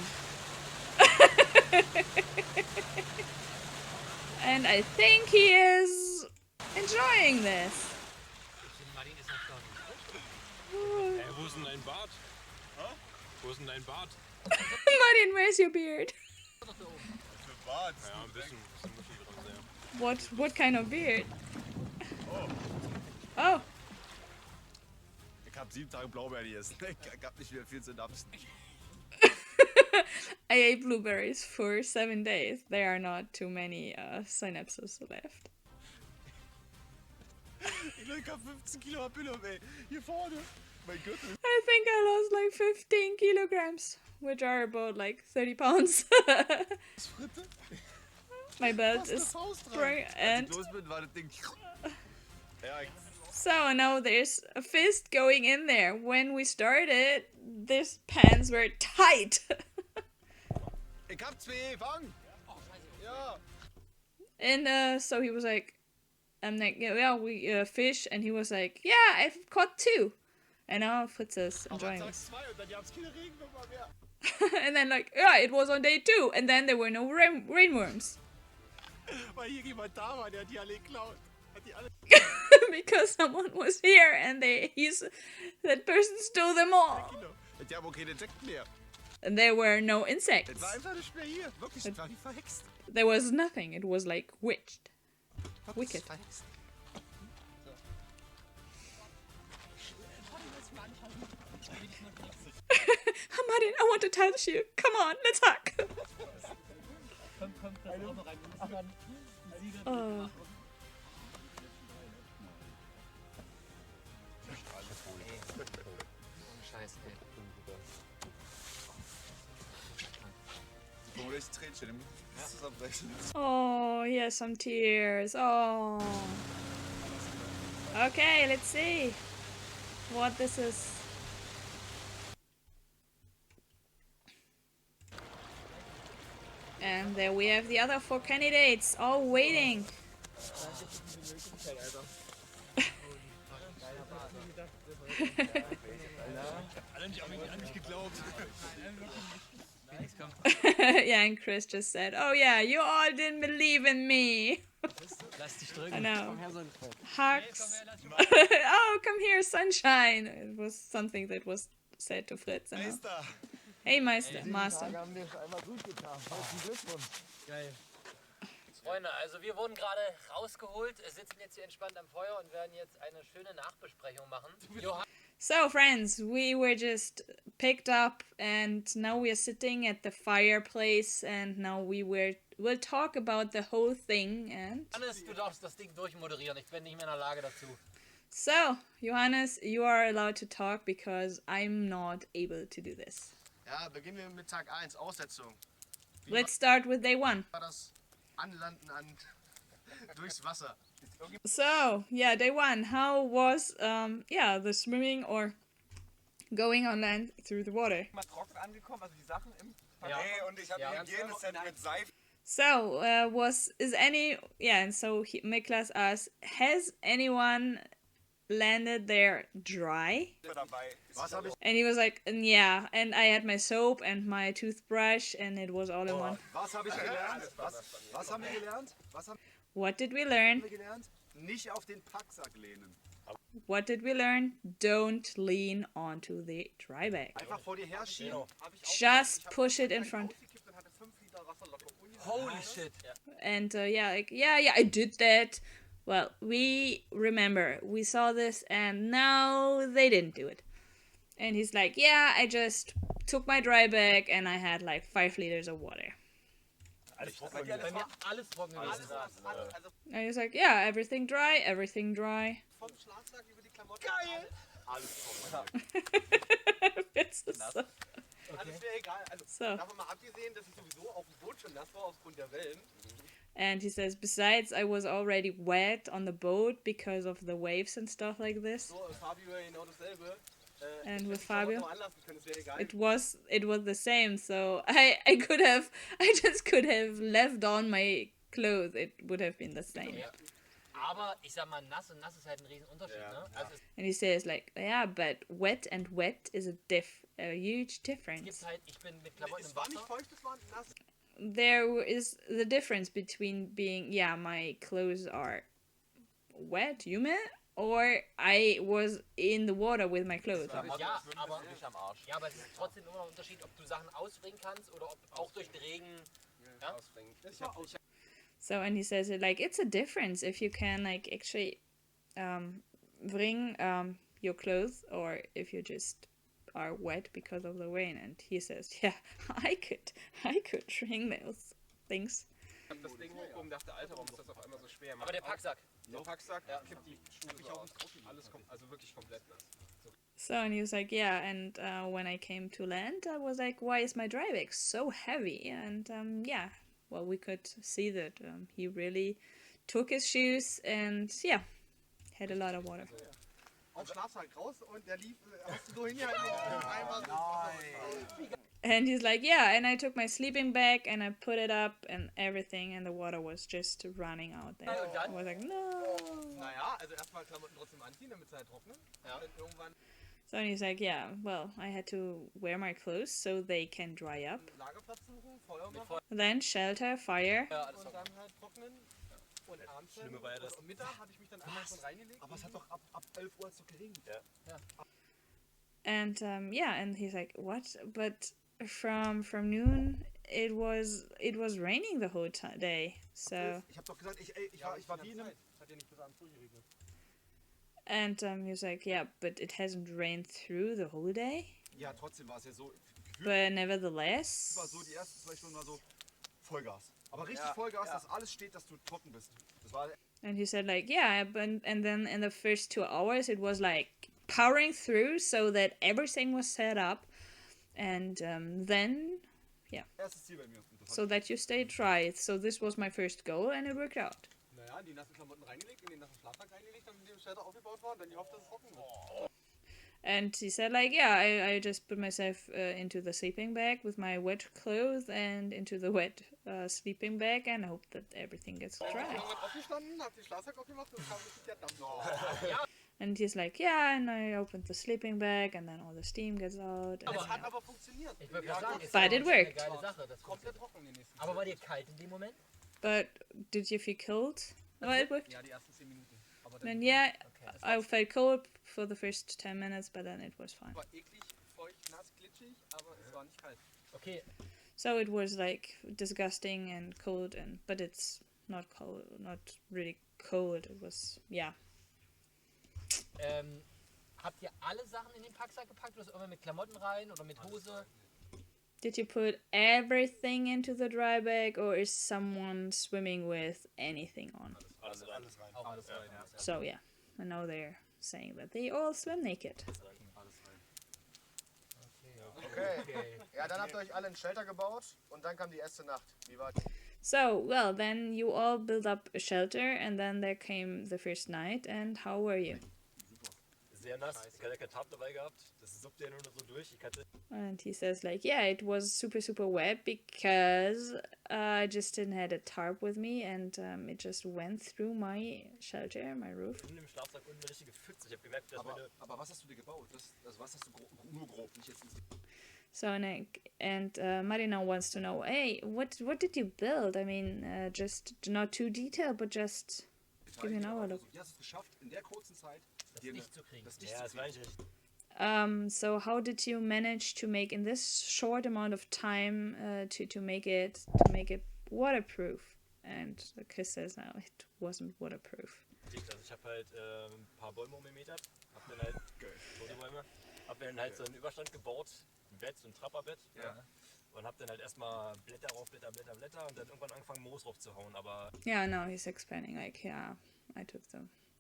Speaker 1: And I think he is enjoying this.
Speaker 3: Martin ist noch dort.
Speaker 4: Hey, wo ist denn dein Bart? Wo ist denn dein Bart?
Speaker 1: Martin, where's your beard?
Speaker 5: Für Bart.
Speaker 4: Ja, ein bisschen muschig dran sehr.
Speaker 1: What kind of beard?
Speaker 5: Oh,
Speaker 1: Oh,
Speaker 5: ich hab 7 Tage Blaubeeren gegessen. Ich hab nicht mehr viel zu napsen.
Speaker 1: I ate blueberries for 7 days. There are not too many synapses left.
Speaker 5: Ich hab 15 Kilo Abüllung, ey. Hier vorne. Mein Gürtel.
Speaker 1: I think I lost like 15 kilograms, which are about like 30 pounds.
Speaker 5: Das Fritte.
Speaker 1: My belt
Speaker 5: Fast eine
Speaker 1: is
Speaker 5: Faust dran.
Speaker 1: sprung
Speaker 5: Als
Speaker 1: and
Speaker 5: ich los bin, war das Ding... Ja,
Speaker 1: so now there's a fist going in there. When we started, these pants were tight.
Speaker 5: ich hab 2, fang! Ja.
Speaker 1: And so he was like, I'm like, yeah, we fish, and he was like, yeah, I've caught 2. And now Fritz is
Speaker 5: Aber
Speaker 1: enjoying
Speaker 5: Tag
Speaker 1: this.
Speaker 5: 2 und dann gab's keine Regenwürmer mehr.
Speaker 1: And then like, yeah, it was on day 2, and then there were no rainworms.
Speaker 5: Weil hier jemand da war, der hat die alle geklaut. Hat die alle
Speaker 1: Because someone was here and that person stole them all.
Speaker 5: Kilo. Die haben auch keine Insekten mehr.
Speaker 1: And there were no
Speaker 5: Das
Speaker 1: insects.
Speaker 5: war einfach nicht mehr hier. Wirklich, das war wie verhext.
Speaker 1: There was nothing. It was like witched. Wicked.
Speaker 5: Verhext.
Speaker 1: Martin, I want to touch you. Come on, let's hug. Oh.
Speaker 3: Scheiße, ey.
Speaker 5: Wo ist das Tränchen? Im Zusammenbrechen.
Speaker 1: Oh, he has some tears. Oh. Okay, let's see what this is. And there we have the other 4 candidates all waiting.
Speaker 4: Alle nicht geglaubt.
Speaker 1: Yeah, and Chris just said, oh yeah, you all didn't believe in me.
Speaker 3: Lass dich
Speaker 1: I
Speaker 3: drücken.
Speaker 1: know.
Speaker 3: Her, so ein Freund.
Speaker 1: Hugs. Oh, come here, sunshine. It was something that was said to Fritz. I know.
Speaker 5: Meister.
Speaker 1: Hey, Master.
Speaker 5: haben mir einmal gut getan. Herzlichen Glückwunsch.
Speaker 3: Geil. Freunde, also wir wurden gerade rausgeholt, sitzen jetzt hier entspannt am Feuer und werden jetzt eine schöne Nachbesprechung machen.
Speaker 1: So, friends, we were just picked up, and now we are sitting at the fireplace, and now we'll talk about the whole thing. And
Speaker 3: Hannes, du darfst das Ding durchmoderieren, ich bin nicht mehr in der Lage dazu.
Speaker 1: so, Johannes, you are allowed to talk because I'm not able to do this.
Speaker 5: Ja, beginnen wir mit Tag 1, Aussetzung.
Speaker 1: Let's start with day 1.
Speaker 5: War das Anlanden durchs Wasser?
Speaker 1: So, yeah, day 1. How was the swimming or going on land through the water?
Speaker 6: Mal trocken angekommen, also die Sachen im
Speaker 3: Ja.
Speaker 6: Hey, und ich habe
Speaker 3: Ja,
Speaker 6: ein
Speaker 3: ganz
Speaker 6: Hygieneset mit Seife
Speaker 1: So, and so Miklas asked, has anyone landed there dry?
Speaker 6: dabei.
Speaker 5: Was habe ich?
Speaker 1: And he was like, yeah, and I had my soap and my toothbrush, and it was all in one.
Speaker 6: Was habe ich gelernt? Was haben wir gelernt? Was haben
Speaker 1: What did we learn?
Speaker 6: wir gelernt? Nicht auf den Packsack lehnen.
Speaker 1: What did we learn? Don't lean onto the dry bag.
Speaker 6: Einfach vor dir her schieben.
Speaker 1: Just push it in front.
Speaker 6: Ausgekippt und hatte 5 Liter Wasser locker.
Speaker 3: Holy shit.
Speaker 1: And yeah, I did that. Well, we remember, we saw this, and now they didn't do it. And he's like, yeah, I just took my dry bag, and I had like 5 liters of water.
Speaker 3: Bei mir alles trocken gewesen.
Speaker 1: And he's like, yeah, everything dry.
Speaker 6: Vom Schlafsack über die Klamotten. Geil! Alles trocken.
Speaker 1: Fritz ist so.
Speaker 6: Alles wäre egal. Also,
Speaker 1: So.
Speaker 6: davon mal abgesehen, dass ich sowieso auf dem Boot schon nass war aufgrund der Wellen.
Speaker 1: And he says, besides, I was already wet on the boat because of the waves and stuff like this.
Speaker 6: So, Fabio genau dasselbe.
Speaker 1: And
Speaker 6: Ich
Speaker 1: with
Speaker 6: hätte die Klamotten
Speaker 1: Fabio,
Speaker 6: noch anlassen können, das wäre egal.
Speaker 1: it was the same. So I just could have left on my clothes. It would have been the same.
Speaker 3: Ja. Aber ich sag mal, nass und nass ist halt ein Riesenunterschied,
Speaker 6: Ja,
Speaker 3: ne?
Speaker 6: ja.
Speaker 3: Also
Speaker 1: And he says like, yeah, but wet and wet is a huge
Speaker 3: es gibt
Speaker 1: difference.
Speaker 3: halt, ich bin mit Klamotten
Speaker 6: Es
Speaker 3: im
Speaker 6: war nicht
Speaker 3: Wasser.
Speaker 6: feucht, es war nass.
Speaker 1: There is the difference between being, yeah, my clothes are wet, humid, or I was in the water with my clothes.
Speaker 3: Ja, aber,
Speaker 6: Nicht am Arsch.
Speaker 3: ja, aber es ist trotzdem immer noch ein Unterschied, ob du Sachen ausbringen kannst oder ob auch durch den Regen. Ja?
Speaker 1: So, and he says it like it's a difference if you can like actually bring your clothes or if you just are wet because of the rain. And he says, yeah, I could bring those things.
Speaker 7: Ich hab das Ding hochgehoben und dachte, Alter, warum ist das auf einmal so schwer?
Speaker 3: Aber der Packsack.
Speaker 7: Der Packsack
Speaker 3: Ja.
Speaker 7: kippt die Schuhe auch alles kommt, also wirklich komplett nass.
Speaker 1: So, and he was like, yeah, and when I came to land, I was like, why is my dry bag so heavy? And yeah, well, we could see that he really took his shoes and yeah, had a lot of water.
Speaker 6: Auf Schlafsack raus und der lief, hast du so hingehalten. Nein.
Speaker 1: And he's like, yeah, and I took my sleeping bag and I put it up and everything, and the water was just running out there. I was like, no.
Speaker 6: Naja, also erstmal Klamotten trotzdem anziehen, damit sie halt trocknen.
Speaker 3: Ja.
Speaker 6: Und dann irgendwann
Speaker 1: So he's like, yeah, well, I had to wear my clothes so they can dry up.
Speaker 6: einen Lagerplatz suchen, Feuer
Speaker 3: Mit
Speaker 6: machen
Speaker 3: Feuer.
Speaker 1: Then shelter, fire.
Speaker 3: Ja, alles
Speaker 6: und dann halt trocknen. Und abends
Speaker 2: Schlimme war ja das-
Speaker 6: und um Mittag habe ich mich dann einmal schon reingelegt.
Speaker 5: Aber es hat doch ab 11 Uhr hat's doch geregnet.
Speaker 1: And yeah, and he's like, what? But from noon it was raining the whole day. So
Speaker 5: Ich hab doch gesagt, ich war wie in einem...
Speaker 6: Hat ja nicht bis abends durchgeregnet.
Speaker 1: and he was like, yeah, but it hasn't rained through the whole day.
Speaker 5: Ja, trotzdem war es ja so... Gefühlt
Speaker 1: But nevertheless,
Speaker 5: war so, die ersten 2 Stunden war so Vollgas. Aber richtig
Speaker 6: Ja,
Speaker 5: Vollgas,
Speaker 6: ja.
Speaker 5: dass alles steht, dass du trocken bist. Das war...
Speaker 1: and he said like, yeah, but and then in the first 2 hours it was like powering through so that everything was set up, and then
Speaker 5: Erstes Ziel bei mir. Und das
Speaker 1: so that you stay dry. So this was my first goal, and it worked out.
Speaker 6: Naja, in die nassen Klamotten reingelegt, in den nassen Schlafsack reingelegt, dann mit dem Shelter aufgebaut war und dann gehofft, dass es trocken wird.
Speaker 1: And he said like, yeah, I just put myself into the sleeping bag with my wet clothes and into the wet sleeping bag and hope that everything gets
Speaker 6: Ich bin
Speaker 1: dry.
Speaker 6: irgendwann aufgestanden, hab den Schlafsack aufgemacht und kam richtig der Dampf raus.
Speaker 1: And he's like, yeah, and I opened the sleeping bag and then all the steam gets out. And,
Speaker 6: Es hat
Speaker 1: yeah.
Speaker 6: aber funktioniert.
Speaker 3: Ich würde gerade sagen, ist
Speaker 1: But
Speaker 3: ja
Speaker 1: it
Speaker 3: auch eine
Speaker 1: worked.
Speaker 3: geile Sache. Das
Speaker 6: Komplett trocken in den nächsten
Speaker 3: aber war
Speaker 6: 10
Speaker 3: dir kalt in dem Moment?
Speaker 1: But did you feel cold? Well, it worked.
Speaker 6: Ja, die ersten 10 Minuten. Aber dann
Speaker 1: And yeah,
Speaker 3: Okay.
Speaker 1: I felt cold for the first 10 minutes, but then it was fine.
Speaker 6: war eklig, feucht, nass, glitschig, aber es war nicht kalt.
Speaker 3: Okay,
Speaker 1: So it was like disgusting and cold, but it's not cold, not really cold. It was, yeah.
Speaker 3: habt ihr alle Sachen in den Packsack gepackt oder ist irgendwann mit Klamotten rein oder mit Hose?
Speaker 1: Did you put everything into the dry bag, or is someone swimming with anything on?
Speaker 5: Alles rein.
Speaker 3: Auch alles rein.
Speaker 1: So yeah, I know they're saying that they all swim naked.
Speaker 6: Okay. Ja, dann habt ihr euch alle einen Shelter gebaut und dann kam die erste Nacht. Wie war
Speaker 1: So well, then you all built up a shelter, and then there came the first night. And how were you?
Speaker 2: Sehr nass. Ich hatte kein Tarp dabei gehabt. Das suppte ja nur noch so durch. Ich hatte
Speaker 1: And he says like, yeah, it was super wet because I just didn't had a tarp with me, and it just went through my shelter, my roof.
Speaker 2: in dem Schlafsack unten eine richtige Pfütze. Ich habe gemerkt, dass meine...
Speaker 5: Aber was hast du dir gebaut? Was hast du nur grob, nicht jetzt ins...
Speaker 1: So and Marina wants to know, hey, what did you build? I mean, just not too detailed, but just give me an overlook.
Speaker 5: Wie hast du es geschafft, in der kurzen Zeit...
Speaker 3: Das
Speaker 5: dir
Speaker 3: nicht zu kriegen.
Speaker 5: das nicht
Speaker 2: Ja,
Speaker 5: zu
Speaker 2: das meine ich
Speaker 5: kriegen?
Speaker 2: nicht.
Speaker 1: So how did you manage to make in this short amount of time to make it waterproof? And the kid says, no, it wasn't waterproof.
Speaker 2: Also ich habe halt ein paar Bäume umgemetert. Hab dann halt... Tote Bäume. Hab mir dann halt so einen Überstand gebaut. Ein Bett, so ein Trapperbett.
Speaker 5: Ja.
Speaker 2: Und hab dann halt erstmal Blätter rauf, Blätter und dann irgendwann angefangen Moos drauf zu hauen. Aber
Speaker 1: Yeah, no, he's explaining like, yeah, I took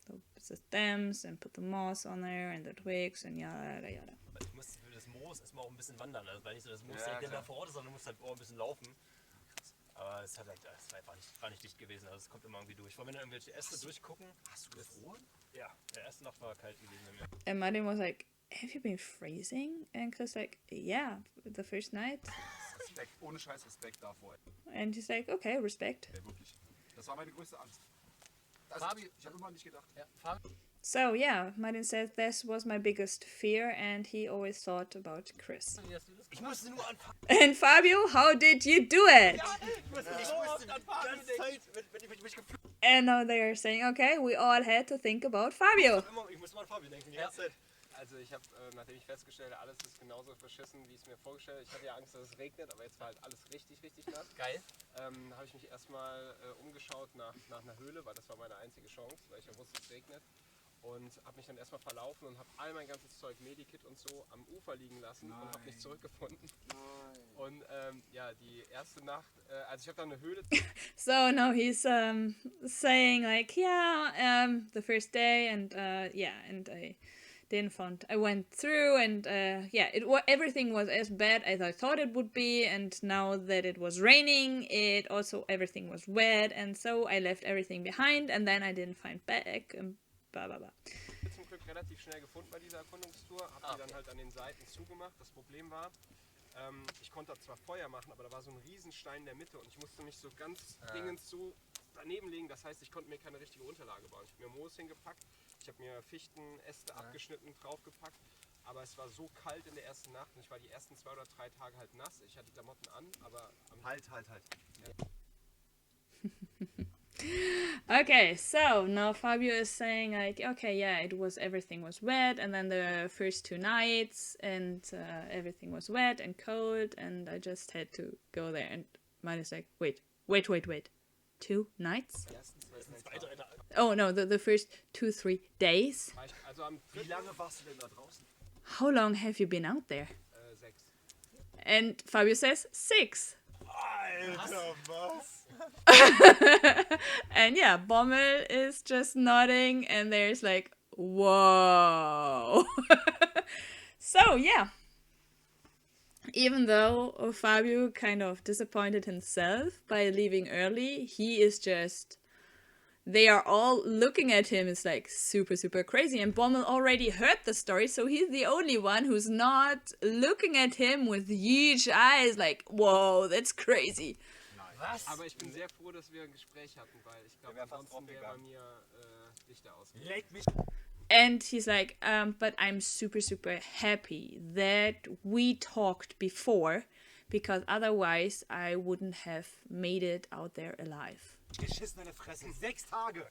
Speaker 1: the stems and put the moss on there and the twigs and yada yada.
Speaker 2: Ich muss für das Moos erstmal auch ein bisschen wandern, also weil nicht so das Moos
Speaker 5: Ja,
Speaker 2: direkt
Speaker 5: klar.
Speaker 2: da vor Ort ist, sondern du musst halt auch ein bisschen laufen. Krass. Aber es hat halt, es war nicht dicht gewesen, also es kommt immer irgendwie durch. Vor allem, wenn da irgendwelche Äste durchgucken.
Speaker 5: Hast du gefroren?
Speaker 2: Ja, der erste Nacht war kalt gewesen bei mir.
Speaker 1: And Martin was like, have you been freezing? And Chris like, yeah, the first night.
Speaker 5: Respekt, ohne Scheiß Respekt davor.
Speaker 1: And he's like, okay, respect.
Speaker 5: Ey, wirklich. Das war meine größte Angst.
Speaker 3: Fabi-
Speaker 5: Ich habe immer nicht gedacht.
Speaker 3: Ja, Fabi,
Speaker 1: So yeah, Martin said this was my biggest fear, and he always thought about Chris.
Speaker 3: wie hast du das
Speaker 2: Ich musste nur anfangen.
Speaker 1: And Fabio, how did you do it?
Speaker 2: Ich musste so oft an die ganze Zeit, wenn ich mich gefühlt
Speaker 1: And now they are saying, okay, we all had to think about Fabio.
Speaker 2: habe, ich musste mal an Fabian denken, die
Speaker 3: Ja.
Speaker 2: ganze Zeit.
Speaker 7: Also ich habe, nachdem ich festgestellt habe, alles ist genauso verschissen, wie ich es mir vorgestellt habe. Ich hatte ja Angst, dass es regnet, aber jetzt war halt alles richtig nass.
Speaker 3: geil?
Speaker 7: Habe ich mich erstmal umgeschaut nach einer Höhle, weil das war meine einzige Chance, weil ich ja wusste, es regnet. Und habe mich dann erstmal verlaufen und habe all mein ganzes Zeug, Medikit und so, am Ufer liegen lassen und habe nicht zurückgefunden. Und ja, die erste Nacht, also ich habe dann eine Höhle.
Speaker 1: So now he's saying like, yeah, the first day, and yeah, and I didn't find. I went through, and yeah, everything was as bad as I thought it would be. And now that it was raining, it also everything was wet, and so I left everything behind, and then I didn't find back. Blah blah blah.
Speaker 7: Zum Glück relativ schnell gefunden bei dieser Erkundungstour, habe die dann halt an den Seiten zugemacht. Das Problem war, ich konnte da zwar Feuer machen, aber da war so ein Riesenstein in der Mitte und ich musste mich so ganz dringend so daneben legen. Das heißt, ich konnte mir keine richtige Unterlage bauen. Ich habe mir Moos hingepackt, ich habe mir Fichtenäste abgeschnitten, draufgepackt, aber es war so kalt in der ersten Nacht und ich war die ersten 2 oder 3 Tage halt nass. Ich hatte Klamotten an, aber
Speaker 5: Halt.
Speaker 1: Okay, so now Fabio is saying like, okay, yeah, everything was wet, and then the first 2 nights, and everything was wet and cold, and I just had to go there. And mine is like, wait, 2 nights?
Speaker 7: die ersten 2,
Speaker 2: 2, 3 Tage.
Speaker 1: Oh no, the first 2-3 days.
Speaker 7: also am
Speaker 5: Wie
Speaker 7: 3.
Speaker 5: lange warst du denn da draußen?
Speaker 1: How long have you been out there?
Speaker 7: 6.
Speaker 1: And Fabio says 6.
Speaker 5: Alter, was?
Speaker 1: And yeah, Bommel is just nodding, and there's like, whoa. So yeah, even though Fabio kind of disappointed himself by leaving early, he is just, they are all looking at him. It's like super crazy, and Bommel already heard the story, so he's the only one who's not looking at him with huge eyes like, whoa, that's crazy.
Speaker 3: Was?
Speaker 7: Aber ich bin sehr froh, dass wir ein Gespräch hatten, weil ich glaube,
Speaker 5: Der wär fast
Speaker 7: ansonsten wäre bei
Speaker 5: draufgegangen.
Speaker 7: mir Lichter ausgegangen.
Speaker 2: Leck mich.
Speaker 1: And he's like, but I'm super happy that we talked before, because otherwise I wouldn't have made it out there alive.
Speaker 5: Geschissen in der Fresse. 6 Tage.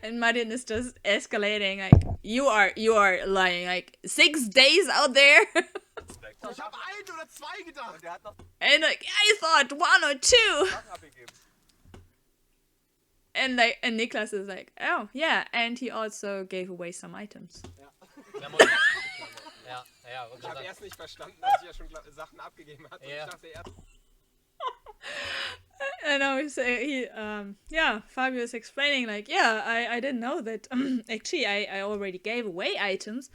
Speaker 1: And Martin is just escalating like, you are lying, like 6 days out there.
Speaker 5: Ich habe 1 oder 2 gedacht.
Speaker 2: Der hat noch
Speaker 1: And like, I thought 1 or 2.
Speaker 2: Sachen abgegeben.
Speaker 1: And like, and Niklas is like, oh yeah, and he also gave away some items.
Speaker 3: Klamotten. Ja, und
Speaker 7: Ich habe
Speaker 3: dann,
Speaker 7: erst nicht verstanden, dass ich ja schon Sachen abgegeben hatte.
Speaker 3: Ja.
Speaker 7: Und ich dachte erst,
Speaker 1: And now yeah, Fabio is explaining like, yeah, I didn't know that. Actually, I already gave away items,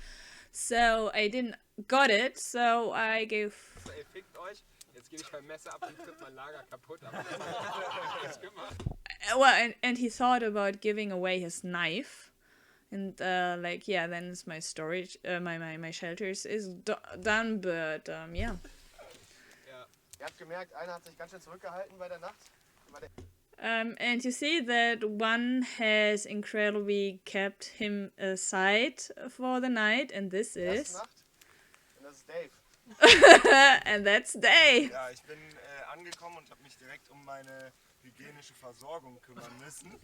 Speaker 1: so I didn't got it. So I gave.
Speaker 7: ey, fickt euch. Jetzt gebe ich mein Messer ab und tritt mein Lager kaputt. Aber das gemacht.
Speaker 1: Well, and he thought about giving away his knife, and like, yeah, then it's my storage, my shelters is done. But yeah.
Speaker 6: Ihr habt gemerkt, einer hat sich ganz schön zurückgehalten bei der Nacht.
Speaker 1: And you see that one has incredibly kept him aside for the night, and this
Speaker 6: Erste
Speaker 1: is,
Speaker 6: Nacht. Und das ist Dave.
Speaker 1: and that's Day.
Speaker 5: Ja, ich bin angekommen und habe mich direkt um meine hygienische Versorgung kümmern müssen.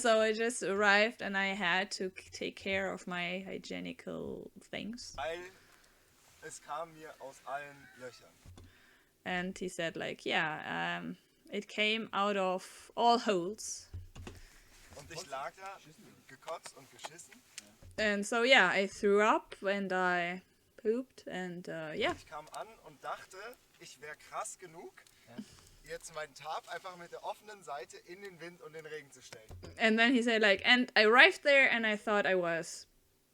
Speaker 1: So I just arrived, and I had to take care of my hygienical things.
Speaker 5: Weil es kam mir aus allen Löchern.
Speaker 1: And he said like, yeah, it came out of all holes.
Speaker 5: Und ich lag da, gekotzt und geschissen.
Speaker 1: And so yeah, I threw up and I pooped, and yeah.
Speaker 5: Ich kam an und dachte, ich wäre krass genug, jetzt meinen Tarp einfach mit der offenen Seite in den Wind und den Regen zu stellen.
Speaker 1: And then he said like, and I arrived there and I thought I was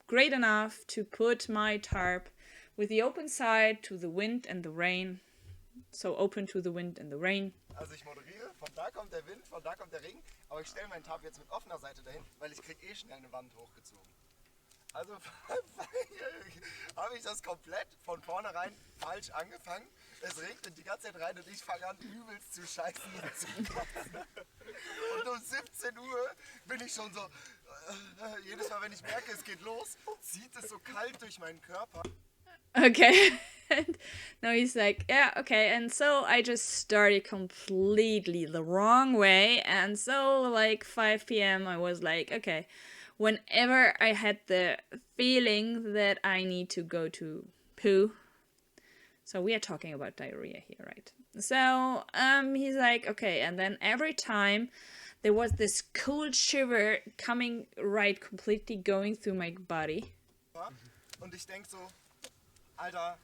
Speaker 1: great enough to put my tarp with the open side to the wind and the rain. So open to the wind and the rain.
Speaker 5: Also ich moderiere, von da kommt der Wind, von da kommt der Regen, aber ich stelle meinen Tarp jetzt mit offener Seite dahin, weil ich krieg eh schnell eine Wand hochgezogen. Also habe ich das komplett von vornherein falsch angefangen. Es regnet die ganze Zeit rein und ich fange an übelst zu scheißen und zu kotzen. Und um 17 Uhr bin ich schon so, jedes Mal wenn ich merke es geht los, zieht es so kalt durch meinen Körper.
Speaker 1: Okay. And now he's like, yeah, okay. And so I just started completely the wrong way. And so like 5 p.m. I was like, okay, whenever I had the feeling that I need to go to poo. So we are talking about diarrhea here, right? So he's like, okay. And then every time there was this cold shiver coming right, completely going through my body.
Speaker 5: Und ich denke so, Alter,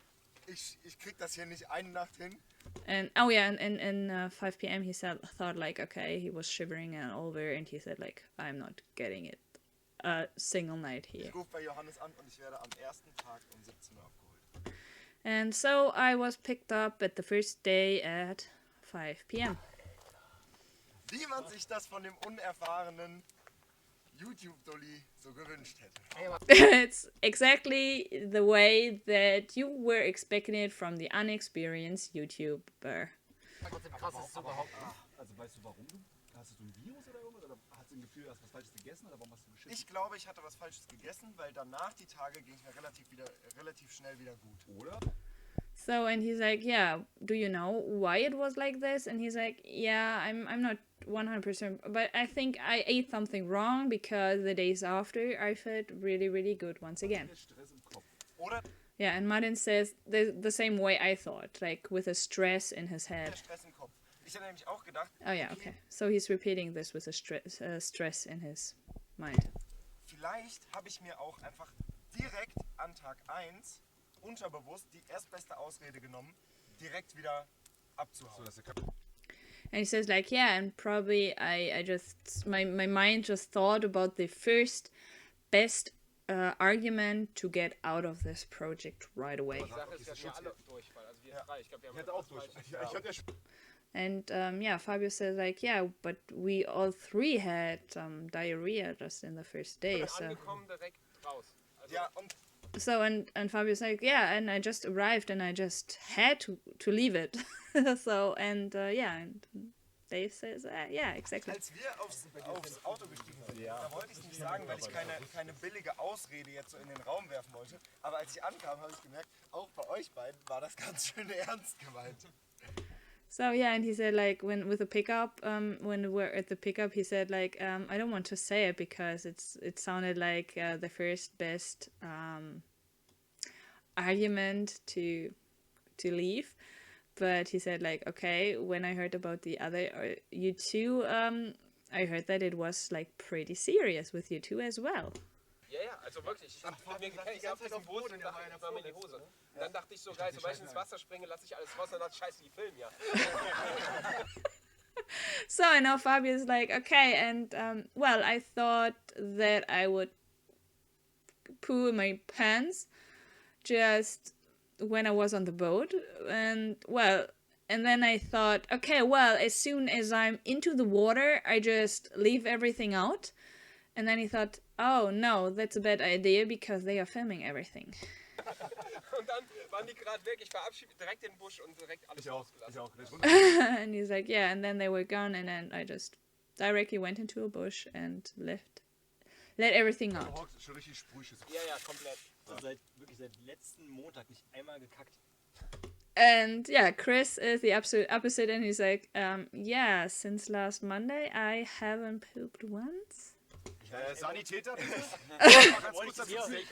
Speaker 5: ich krieg das hier nicht eine Nacht hin.
Speaker 1: And oh yeah, and 5 p.m. he thought like, okay, he was shivering all over, and he said like, I'm not getting it a single night here.
Speaker 5: Ich rufe bei Johannes an und ich werde am ersten Tag um 17 Uhr abgeholt.
Speaker 1: And so I was picked up at the first day at 5 p.m.
Speaker 5: Wie man sich das von dem unerfahrenen YouTube-Dolly so gewünscht hätte.
Speaker 1: It's exactly the way that you were expecting it from the unexperienced YouTuber.
Speaker 3: Krass ist es überhaupt nicht.
Speaker 8: Also weißt du warum? Hast du so ein Virus oder irgendwas? Oder hast du ein Gefühl, du hast was Falsches gegessen? Oder warum hast du beschissen?
Speaker 5: Ich glaube, ich hatte was Falsches gegessen, weil danach die Tage ging es mir relativ schnell wieder gut.
Speaker 8: Oder?
Speaker 1: So, and he's like, yeah, do you know why it was like this? And he's like, yeah, I'm not 100%, but I think I ate something wrong because the days after I felt really, really good once again.
Speaker 8: Stress im Kopf.
Speaker 5: Oder
Speaker 1: Yeah, and Martin says the same way I thought, like with a stress in his
Speaker 5: der
Speaker 1: head.
Speaker 5: Stress im Kopf. Ich habe nämlich auch gedacht,
Speaker 1: Oh yeah, okay. So he's repeating this with a stress in his mind.
Speaker 5: vielleicht habe ich mir auch einfach direkt an Tag 1 unterbewusst die erstbeste Ausrede genommen, direkt wieder abzuhauen.
Speaker 1: And he says like, yeah, and probably I just my mind just thought about the first best argument to get out of this project right away.
Speaker 7: Die Sache ist, wir hatten ja alle Durchfall. Also wir drei. Ich glaube, wir haben
Speaker 8: Ich hatte auch durch. Ich hatte ja schon.
Speaker 1: And yeah, Fabio says like, yeah, but we all three had diarrhea just in the first day. So
Speaker 7: angekommen, direkt raus. Also,
Speaker 5: Ja, und
Speaker 1: so and Fabio's like, yeah, and I just arrived and I just had to leave it. So and yeah, and Dave says, yeah, exactly.
Speaker 5: als wir aufs Auto gestiegen sind, da wollte ich es nicht sagen, weil ich keine billige Ausrede jetzt so in den Raum werfen wollte. Aber als ich ankam, habe ich gemerkt, auch bei euch beiden war das ganz schön ernst gemeint.
Speaker 1: So yeah, and he said like when with the pickup, when we were at the pickup, he said like, I don't want to say it because it sounded like the first best argument to leave, but he said like, okay, when I heard about the other you two, I heard that it was like pretty serious with you two as well.
Speaker 7: ja, also wirklich. Ich hab mir gekennst, ich auf dem Boot und dachte, ich war mir in die Hose. Und dann dachte ich so, geil, sobald ich ins Wasser springe, lasse ich alles raus. Und dann dachte ich, scheiße, die filmen ja.
Speaker 1: So I know Fabio's like, okay, and well, I thought that I would poo in my pants just when I was on the boat, and well, and then I thought, okay, well, as soon as I'm into the water, I just leave everything out. And then he thought, oh no, that's a bad idea because they are filming everything.
Speaker 7: Und dann waren die gerade weg, ich verabschiede direkt den Busch und direkt alles rausgelassen.
Speaker 1: And he's like, yeah, and then they were gone, and then I just directly went into a bush and let everything out.
Speaker 8: Schon richtig Sprüche.
Speaker 7: Ja, komplett.
Speaker 8: Wirklich seit letzten Montag nicht einmal gekackt.
Speaker 1: And yeah, Chris is the absolute opposite, and he's like, yeah, since last Monday I haven't pooped once.
Speaker 5: Sanitäter?
Speaker 8: Ich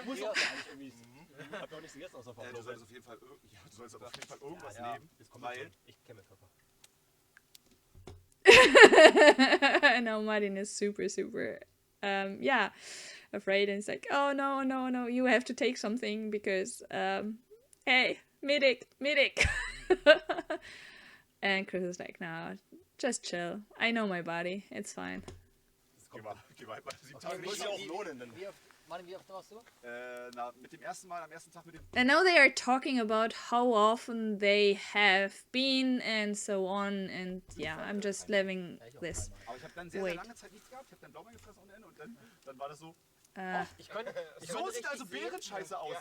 Speaker 8: muss auch gar nicht irgendwie. Ich hab noch nichts gegessen außer Pavlova.
Speaker 5: Du sollst auf jeden Fall, irgendwas nehmen. Weil
Speaker 3: Ich kenne Körper.
Speaker 1: No, Martin is super, yeah, afraid, and it's like, oh no, you have to take something because, hey, medic. And Chris is like, no, just chill. I know my body. It's fine.
Speaker 8: Geh mal bei 7
Speaker 6: Okay,
Speaker 8: Tagen. Muss ja auch lohnen. Denn,
Speaker 6: Martin, wie oft warst du?
Speaker 8: mit dem ersten Mal, am ersten Tag mit dem...
Speaker 1: And now they are talking about how often they have been and so on. And yeah, I'm just living this.
Speaker 8: Aber ich habe dann sehr, sehr
Speaker 1: Wait.
Speaker 8: lange Zeit nichts gehabt. Ich habe dann Blaubeer gefressen ohne Ende und dann war das so...
Speaker 6: Ich konnte
Speaker 8: So sieht also Bärenscheiße aus.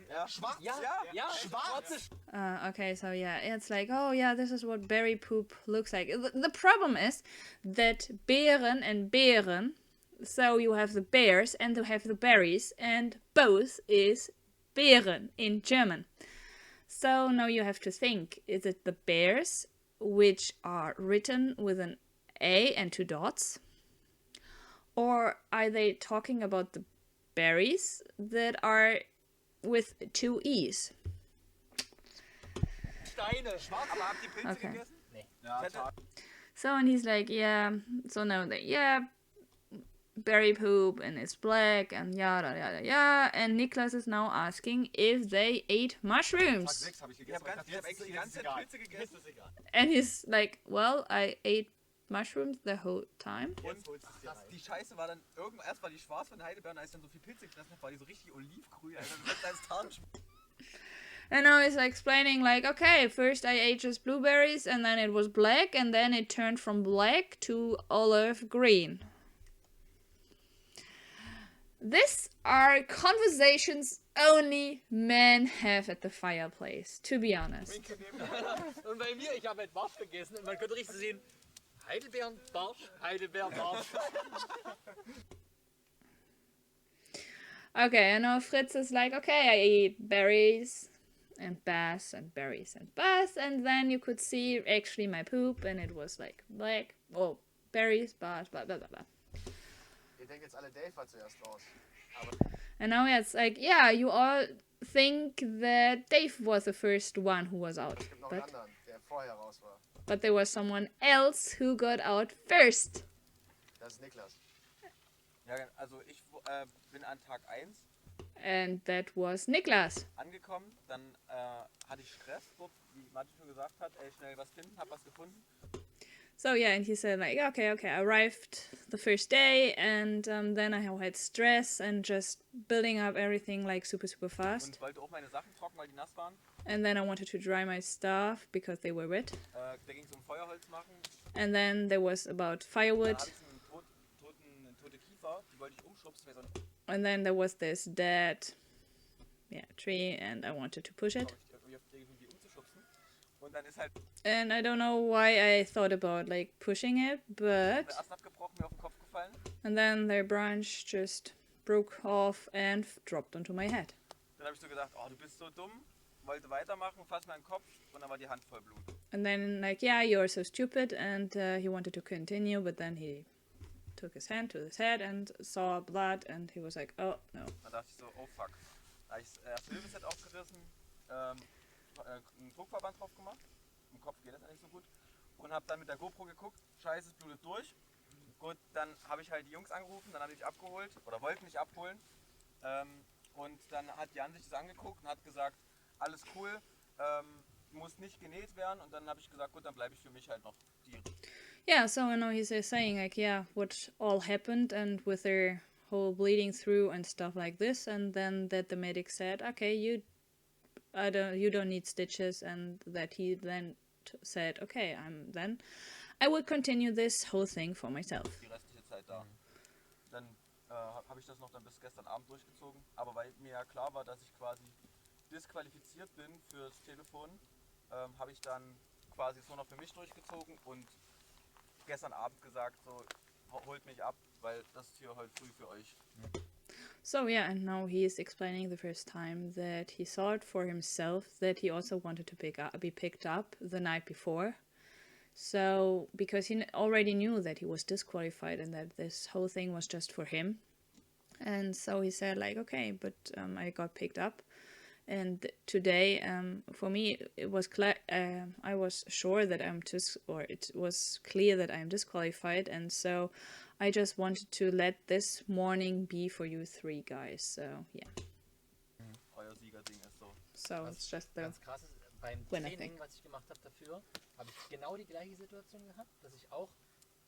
Speaker 8: Ja. Schwarz,
Speaker 6: ja,
Speaker 8: schwarz.
Speaker 1: Okay, so yeah, it's like, oh yeah, this is what berry poop looks like. The problem is that Beeren and Beeren, so you have the bears and you have the berries, and both is Beeren in German. So now you have to think, is it the bears, which are written with an A and 2 dots? Or are they talking about the berries that are with 2 E's?
Speaker 6: Steine.
Speaker 8: Aber habt ihr Pilze
Speaker 1: Okay.
Speaker 8: gegessen?
Speaker 6: Nee.
Speaker 8: Ja,
Speaker 1: So, and he's like, yeah, so now they, yeah, berry poop, and it's black, and yada, yada, yada. And Niklas is now asking if they ate
Speaker 8: Tag
Speaker 1: mushrooms.
Speaker 8: 6 habe ich
Speaker 2: Ich
Speaker 8: gegessen.
Speaker 2: habe extra die ganze Zeit Pilze gegessen.
Speaker 1: And he's like, well, I ate mushrooms the whole time.
Speaker 2: Und die Scheiße war dann erst war die schwarz von Heidelbeeren, als ich dann so viel Pilze gefressen habe, war die so richtig olivgrün, Alter. Das als Tarnsch.
Speaker 1: And now he's explaining, like, okay, first I ate just blueberries, and then it was black, and then it turned from black to olive green. These are conversations only men have at the fireplace, to be honest.
Speaker 6: Und bei mir, ich habe halt Barsch gegessen und man könnte richtig sehen, Heidelbeeren, Barsch, Heidelbeeren, Barsch.
Speaker 1: Okay, and now Fritz is like, okay, I eat berries and bass and berries and bass, and then you could see actually my poop, and it was like black, oh, berries, bass, blah, blah, blah, blah.
Speaker 6: Ihr denkt jetzt alle, Dave war zuerst raus.
Speaker 1: And now it's like, yeah, you all think that Dave was the first one who was out,
Speaker 6: Es gibt noch einen
Speaker 1: but,
Speaker 6: anderen, der vorher raus war.
Speaker 1: but there was someone else who got out first.
Speaker 6: Das ist Niklas.
Speaker 2: Ja, also ich bin an Tag 1
Speaker 1: And that was Niklas.
Speaker 2: angekommen, dann hatte ich Stress, so, wie Martin schon gesagt hat, schnell was finden, hab was gefunden.
Speaker 1: So yeah, and he said like, okay, I arrived the first day, and then I had stress and just building up everything like super fast.
Speaker 2: Und wollte auch meine Sachen trocken, weil die nass waren.
Speaker 1: And then I wanted to dry my stuff because they were wet.
Speaker 2: Da ging es um Feuerholz machen.
Speaker 1: And then there was about
Speaker 2: Dann
Speaker 1: firewood.
Speaker 2: habe ich eine tote Kiefer, die wollte ich umschubsen. Weil sonst
Speaker 1: And then there was this dead, tree, and I wanted to push it.
Speaker 2: habe ich irgendwie umzuschubsen. Und dann ist halt
Speaker 1: And I don't know why I thought about like pushing it, but
Speaker 2: der Ast abgebrochen, mir auf den Kopf gefallen.
Speaker 1: and then their branch just broke off and dropped onto my head.
Speaker 2: Dann habe ich so gedacht, oh, du bist so dumm. Wollte weitermachen, fass mir an den Kopf und dann war die Hand voll Blut.
Speaker 1: And then like, yeah, you're so stupid, and he wanted to continue, but then he took his hand to his head and saw blood, and he was like, oh no.
Speaker 2: Dann dachte ich so, oh fuck. Da habe ich das erste Hilfeset aufgerissen, einen Druckverband drauf gemacht. Im Kopf geht das eigentlich so gut. Und habe dann mit der GoPro geguckt, scheiße, es blutet durch. Gut, dann habe ich halt die Jungs angerufen, dann haben die mich abgeholt oder wollten mich abholen. Und dann hat Jan sich das angeguckt und hat gesagt, alles cool, muss nicht genäht werden. Und dann habe ich gesagt, gut, dann bleibe ich für mich halt noch die.
Speaker 1: Yeah, so I know he's saying like, yeah, what all happened, and with their whole bleeding through and stuff like this, and then that the medic said, okay, you don't need stitches, and that he then said, okay, I will continue this whole thing for myself.
Speaker 2: Die restliche Zeit da. Dann habe ich das noch dann bis gestern Abend durchgezogen, aber weil mir ja klar war, dass ich quasi disqualifiziert bin fürs Telefon, habe ich dann quasi es nur noch für mich durchgezogen und gestern Abend gesagt, so holt mich ab, weil das ist hier heute früh für euch.
Speaker 1: So yeah, and now he is explaining the first time that he saw it for himself, that he also wanted to be picked up the night before. So, because he already knew that he was disqualified and that this whole thing was just for him. And so he said like, okay, but I got picked up. And today, for me, it was I was sure that it was clear that I'm disqualified, and so I just wanted to let this morning be for you 3 guys. So yeah.
Speaker 2: Euer Siegerding ist so.
Speaker 1: So it's just the
Speaker 6: Ganz krass ist, beim
Speaker 1: When I
Speaker 6: Training,
Speaker 1: think.
Speaker 6: was ich gemacht habe dafür, habe ich genau die gleiche Situation gehabt, dass ich auch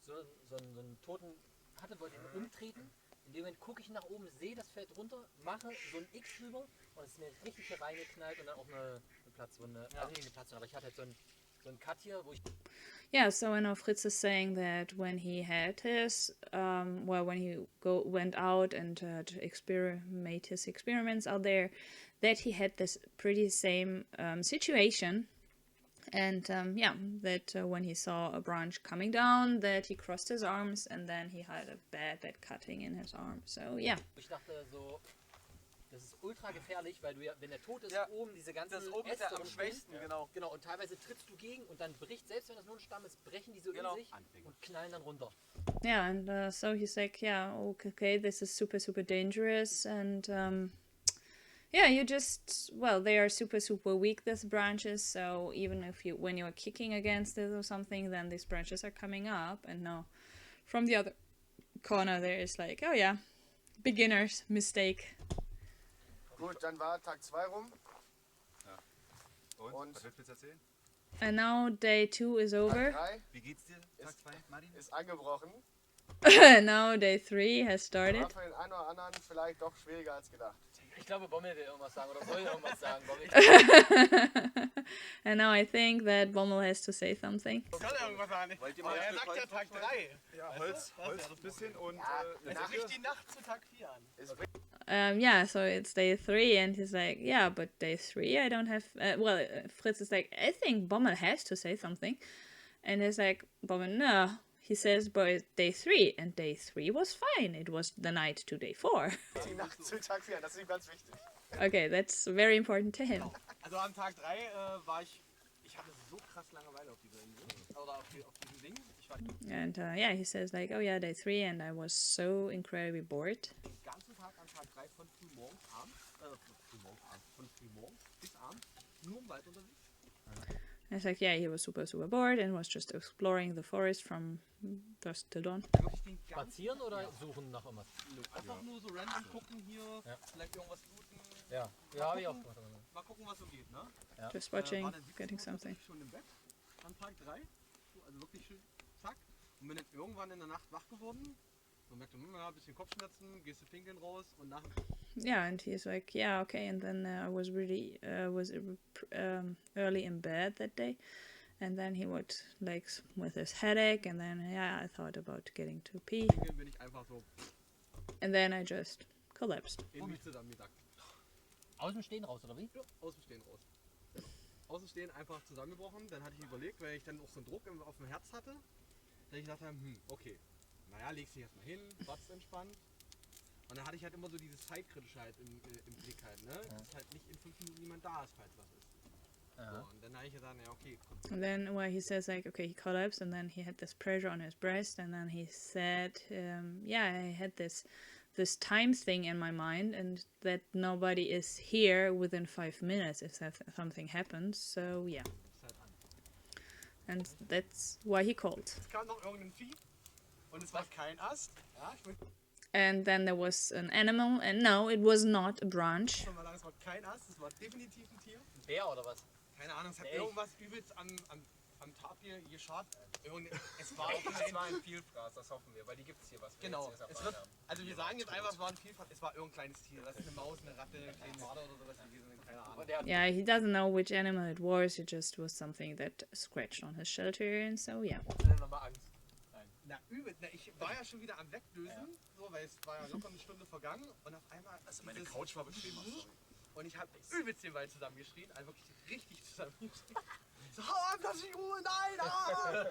Speaker 6: so einen Toten hatte, wollte ihn umtreten. In dem Moment gucke ich nach oben, sehe das Feld runter, mache so ein X drüber und es ist mir richtig hier reingeknallt und dann auch eine Platzwunde. Also nicht eine Platzwunde, aber ich hatte halt so einen Cut hier, wo ich...
Speaker 1: Yeah, so I know Fritz is saying that when he had his, when he went out and made his experiments out there, that he had this pretty same situation. And that when he saw a branch coming down, that he crossed his arms and then he had a bad cutting in his arm. So yeah.
Speaker 6: Ich dachte so, das ist ultra gefährlich, weil du ja, wenn der tot ist,
Speaker 3: Ja,
Speaker 6: oben diese ganzen
Speaker 3: das oben ist ja
Speaker 6: Äste
Speaker 3: am
Speaker 6: rumstehen.
Speaker 3: schwächsten, genau.
Speaker 6: Genau, und teilweise trittst du gegen und dann bricht, selbst wenn das nur ein Stamm ist, brechen die so
Speaker 3: Genau.
Speaker 6: in sich und knallen dann runter.
Speaker 1: Yeah, and so he's like, yeah, okay, this is super, super dangerous. And yeah, you just, well, they are super, super weak, these branches. So even if when you're kicking against it or something, then these branches are coming up. And now from the other corner, there is like, oh yeah, beginner's mistake.
Speaker 5: Gut, dann war Tag 2 rum.
Speaker 8: Und? Was willst du jetzt erzählen?
Speaker 1: And now day 2 is over.
Speaker 5: Tag 3
Speaker 8: Wie geht's dir? Tag 2, Martin?
Speaker 5: ist angebrochen.
Speaker 1: Now day 3 has started.
Speaker 5: War für den einen oder anderen vielleicht doch schwieriger als gedacht.
Speaker 6: Ich glaube, Bommel will irgendwas sagen oder soll irgendwas sagen. Bommel.
Speaker 1: And now I think that Bommel has to say something.
Speaker 7: Kann irgendwas sagen.
Speaker 8: Wollt ihr
Speaker 7: Aber
Speaker 8: mal
Speaker 7: er
Speaker 8: ein
Speaker 7: sagt ja Tag 3.
Speaker 8: Ja, Holz ein bisschen und
Speaker 7: Jetzt bricht die Nacht zu Tag 4 an.
Speaker 1: Yeah, so it's day 3, and he's like, yeah, but day 3 I don't have. Fritz is like, I think Bommel has to say something, and he's like, Bommel, no. He says, but it's day 3, and day 3 was fine. It was the night to day 4.
Speaker 5: Die Nacht zu Tag 4, das ist ihm ganz wichtig.
Speaker 1: Okay, that's very important to him.
Speaker 7: Also am Tag 3 war ich hatte so krass Langeweile auf dieser Insel. Oder auf diesem Ding. Ich war
Speaker 1: And yeah, he says like, oh yeah, day 3, and I was so incredibly bored.
Speaker 7: den ganzen Tag am Tag 3 von frühmorgens von frühmorgens bis abends nur im Wald unterwegs.
Speaker 1: And it's like, yeah, he was super, super bored and was just exploring the forest from dusk till dawn.
Speaker 7: Wirklich den ganzen
Speaker 6: Spazieren oder suchen nach irgendwas?
Speaker 7: Einfach nur so random gucken hier,
Speaker 6: Ja.
Speaker 7: vielleicht irgendwas looten.
Speaker 6: Ja, habe ich auch gemacht.
Speaker 7: Mal gucken, was so geht, ne?
Speaker 1: Just watching,
Speaker 7: War dann 17
Speaker 1: getting
Speaker 7: Uhr
Speaker 1: something.
Speaker 7: tatsächlich schon im Bett am Tag 3. Also wirklich schön, zack. Und bin dann irgendwann in der Nacht wach geworden. Und merkte, ja, ein bisschen Kopfschmerzen, gehst du pinkeln raus und nach
Speaker 1: Yeah, and he's like, yeah, okay. And then I was really early in bed that day, and then he would like with his headache, and then yeah, I thought about getting to pee,
Speaker 7: pinkeln bin ich einfach so
Speaker 1: and then I just collapsed.
Speaker 7: in mich zusammengesackt.
Speaker 6: Aus dem Stehen raus, oder wie?
Speaker 7: Ja, aus dem Stehen raus. Genau. Aus dem Stehen einfach zusammengebrochen. Dann hatte ich überlegt, weil ich dann auch so einen Druck auf dem Herz hatte, dass ich dachte, okay, naja, legst dich erstmal hin, wartest entspannt. Und dann hatte ich halt immer so diese Zeitkritische halt im Blick halt, ne? Dass halt nicht in 5 Minuten niemand da ist, falls was ist. So, und dann habe ich gesagt, ja, okay.
Speaker 1: And then well, he says like, okay, he collapsed, and then he had this pressure on his breast, and then he said, yeah, I had this time thing in my mind, and that nobody is here within 5 minutes if something happens. So yeah,
Speaker 7: Ist halt an.
Speaker 1: and that's why he called.
Speaker 7: Es kam noch irgendein Vieh und es war kein Ast. Ja, ich möchte
Speaker 1: And then there was an animal, and no, it was not a branch.
Speaker 7: schon mal sagen, es war kein Ast, es war definitiv ein Tier.
Speaker 6: Ein Bär oder was?
Speaker 7: Keine Ahnung, es hat
Speaker 6: Echt?
Speaker 7: irgendwas übelst am Tapir geschart. Es war
Speaker 9: ein Vielfraß, das hoffen wir, weil die gibt es hier, was wir
Speaker 7: Genau.
Speaker 9: jetzt erst
Speaker 7: Es
Speaker 9: erfahren
Speaker 7: wird,
Speaker 9: haben.
Speaker 7: also wir sagen jetzt einfach, es war ein Vielfach, es war irgendein kleines Tier. Das ist eine Maus, eine Ratte, ein kleiner Marder oder sowas gewesen, keine Ahnung.
Speaker 6: Aber der hat
Speaker 1: Yeah, he doesn't know which animal it was. It just was something that scratched on his shelter, and so yeah.
Speaker 6: nochmal Angst.
Speaker 7: Na übel, na, ich war ja schon wieder am Wegdösen, so, weil es war ja locker eine Stunde vergangen und auf einmal.
Speaker 8: Also meine Couch war bequemer.
Speaker 7: Und ich habe übelst den Wald zusammengeschrien, also wirklich richtig zusammengeschrien. So, hau ab, lass mich Ruhe, nein! Ah!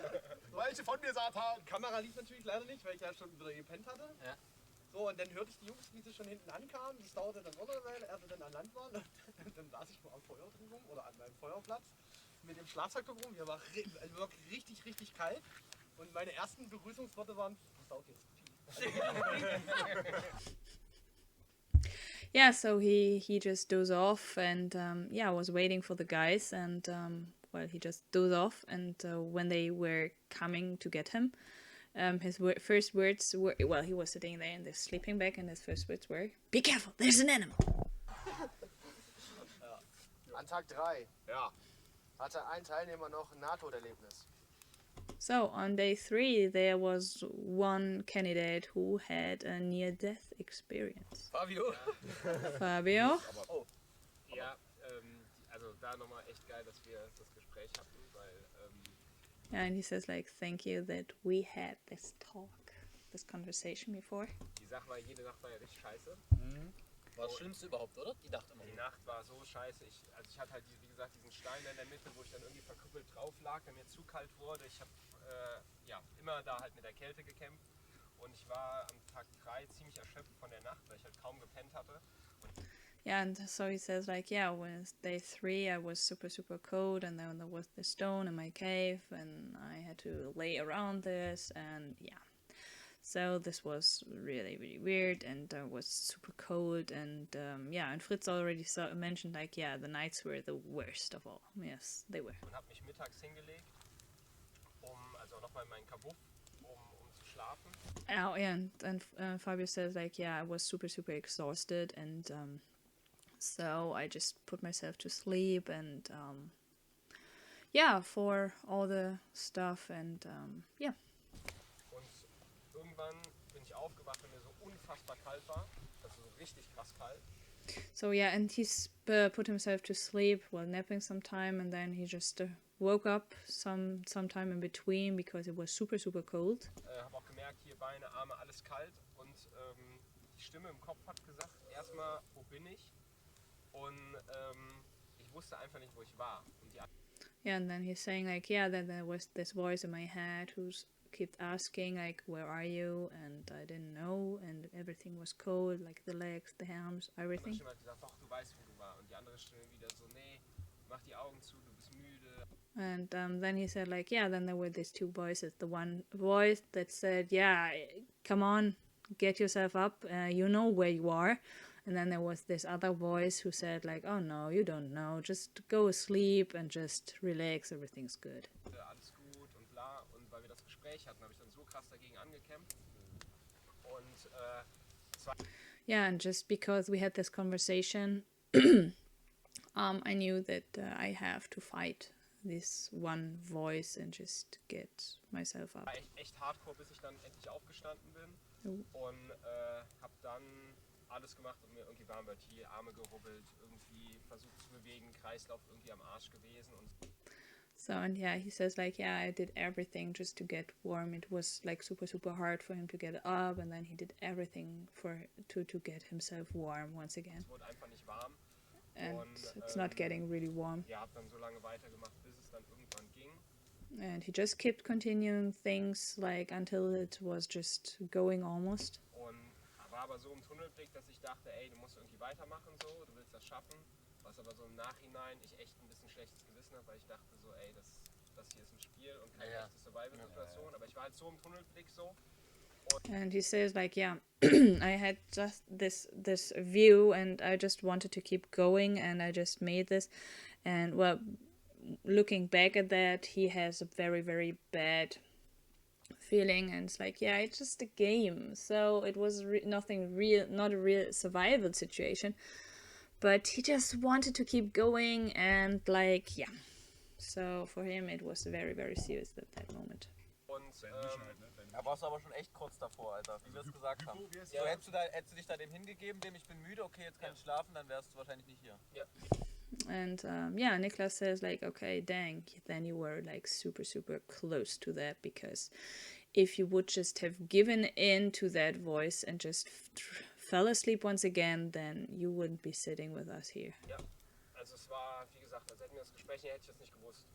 Speaker 5: Weiche von mir, Satan!
Speaker 7: Kamera lief natürlich leider nicht, weil ich ja schon wieder gepennt hatte.
Speaker 6: Ja.
Speaker 7: So, und dann hörte ich die Jungs, wie sie schon hinten ankamen. Das dauerte dann noch eine Weile, als sie dann an Land waren. Dann saß ich nur am Feuer drin rum oder an meinem Feuerplatz mit dem Schlafsack rum. Mir war also wirklich richtig, richtig kalt. Und meine ersten Begrüßungsworte waren, pass auf jetzt.
Speaker 1: Yeah, so he just dozed off, and yeah, was waiting for the guys, and well, he just dozed off, and when they were coming to get him, his first words were, well, he was sitting there in the sleeping bag, and his first words were, "Be careful, there's an animal."
Speaker 5: An Tag 3.
Speaker 7: Ja.
Speaker 5: hatte ein Teilnehmer noch ein Nahtoderlebnis.
Speaker 1: So on day 3 there was one candidate who had a near-death experience.
Speaker 9: Fabio?
Speaker 1: Fabio?
Speaker 7: Ja, also da nochmal echt geil, dass wir das Gespräch hatten, weil
Speaker 1: Yeah, and he says like, thank you that we had this talk, this conversation before.
Speaker 7: die Sache war, jede Nacht war ja richtig scheiße.
Speaker 6: War das Schlimmste überhaupt, oder? Die Nacht immer.
Speaker 7: Die Nacht war so scheiße. Ich hatte halt, wie gesagt, diesen Stein in der Mitte, wo ich dann irgendwie verkrüppelt drauf lag, der mir zu kalt wurde. Ich habe ja, immer da halt mit der Kälte gekämpft. Und ich war am Tag 3 ziemlich erschöpft von der Nacht, weil ich halt kaum gepennt hatte.
Speaker 1: Yeah, and so he says like, yeah, when it's day 3 I was super cold, and then there was the stone in my cave and I had to lay around this, and yeah. So this was really weird, and was super cold, and yeah, and Fritz already mentioned like, yeah, the nights were the worst of all. Yes, they were.
Speaker 7: Und habe mich mittags hingelegt, also nochmal in meinen Kabuff, um zu schlafen.
Speaker 1: Oh, yeah, and Fabio says like, yeah, I was super exhausted, and so I just put myself to sleep, and yeah, for all the stuff, and yeah.
Speaker 7: Und irgendwann bin ich aufgewacht, weil mir so unfassbar kalt war. Also so richtig krass kalt.
Speaker 1: So yeah, and he's put himself to sleep while napping sometime, and then he just woke up sometime in between because it was super cold.
Speaker 7: Habe auch gemerkt, hier Beine, Arme, alles kalt. Und die Stimme im Kopf hat gesagt, erstmal, wo bin ich? Und ich wusste einfach nicht, wo ich war. Und die
Speaker 1: Yeah, and then he's saying like, yeah, then there was this voice in my head who's kept asking like, where are you? And I didn't know, and everything was cold, like the legs, the arms,
Speaker 7: andere
Speaker 1: everything.
Speaker 7: Stimme hat gesagt, doch, du weißt, wo du warst. Und die andere Stimme wieder so, nee, mach die Augen zu, du bist müde.
Speaker 1: And then he said like, yeah, then there were these two voices. The one voice that said, yeah, come on, get yourself up, you know where you are. And then there was this other voice who said like, oh no, you don't know, just go asleep and just relax, everything's good.
Speaker 7: Alles gut und bla. Und weil wir das Gespräch hatten, habe ich dann so krass dagegen angekämpft. Und
Speaker 1: Yeah, and just because we had this conversation, I knew that I have to fight this one voice and just get myself up.
Speaker 7: war echt hardcore, bis ich dann endlich aufgestanden bin. Und habe dann alles gemacht, um mir irgendwie warm wird. Hier Arme gerubbelt, irgendwie versucht zu bewegen, Kreislauf irgendwie am Arsch gewesen. Und
Speaker 1: So, and yeah, he says like, yeah, I did everything just to get warm. It was like super hard for him to get up, and then he did everything to get himself warm once again.
Speaker 7: es wurde einfach nicht warm.
Speaker 1: And
Speaker 7: Und,
Speaker 1: it's not getting really warm.
Speaker 7: Ja, habe dann so lange weitergemacht, bis es dann irgendwann ging.
Speaker 1: And he just kept continuing things like until it was just going almost.
Speaker 7: Und war aber so im Tunnelblick, dass ich dachte, ey, du musst irgendwie weitermachen so, du willst das schaffen. Was aber so im Nachhinein ich echt ein bisschen schlechtes Gewissen habe, weil ich dachte so, ey, das hier ist ein Spiel und keine echte Survival-Situation. Aber ich war halt so im Tunnelblick so.
Speaker 1: And he says like, yeah, I had just this view, and I just wanted to keep going, and I just made this. And well, looking back at that, he has a very bad feeling, and it's like, yeah, it's just a game, so it was nothing real, not a real survival situation, but he just wanted to keep going, and like, yeah, so for him it was very serious at that moment.
Speaker 7: Und
Speaker 9: Da warst du aber schon echt kurz davor, Alter, wie wir es gesagt haben. So, hättest du dich da dem hingegeben, dem ich bin müde, okay, jetzt kann ich schlafen, dann wärst du wahrscheinlich nicht hier.
Speaker 7: ja.
Speaker 1: And yeah, Niklas says like, okay, dang, then you were like super close to that, because if you would just have given in to that voice and just fell asleep once again, then you wouldn't be sitting with us here.
Speaker 7: Ja, also es war, wie gesagt, als hätten wir das Gespräch, hätte ich das nicht gewusst.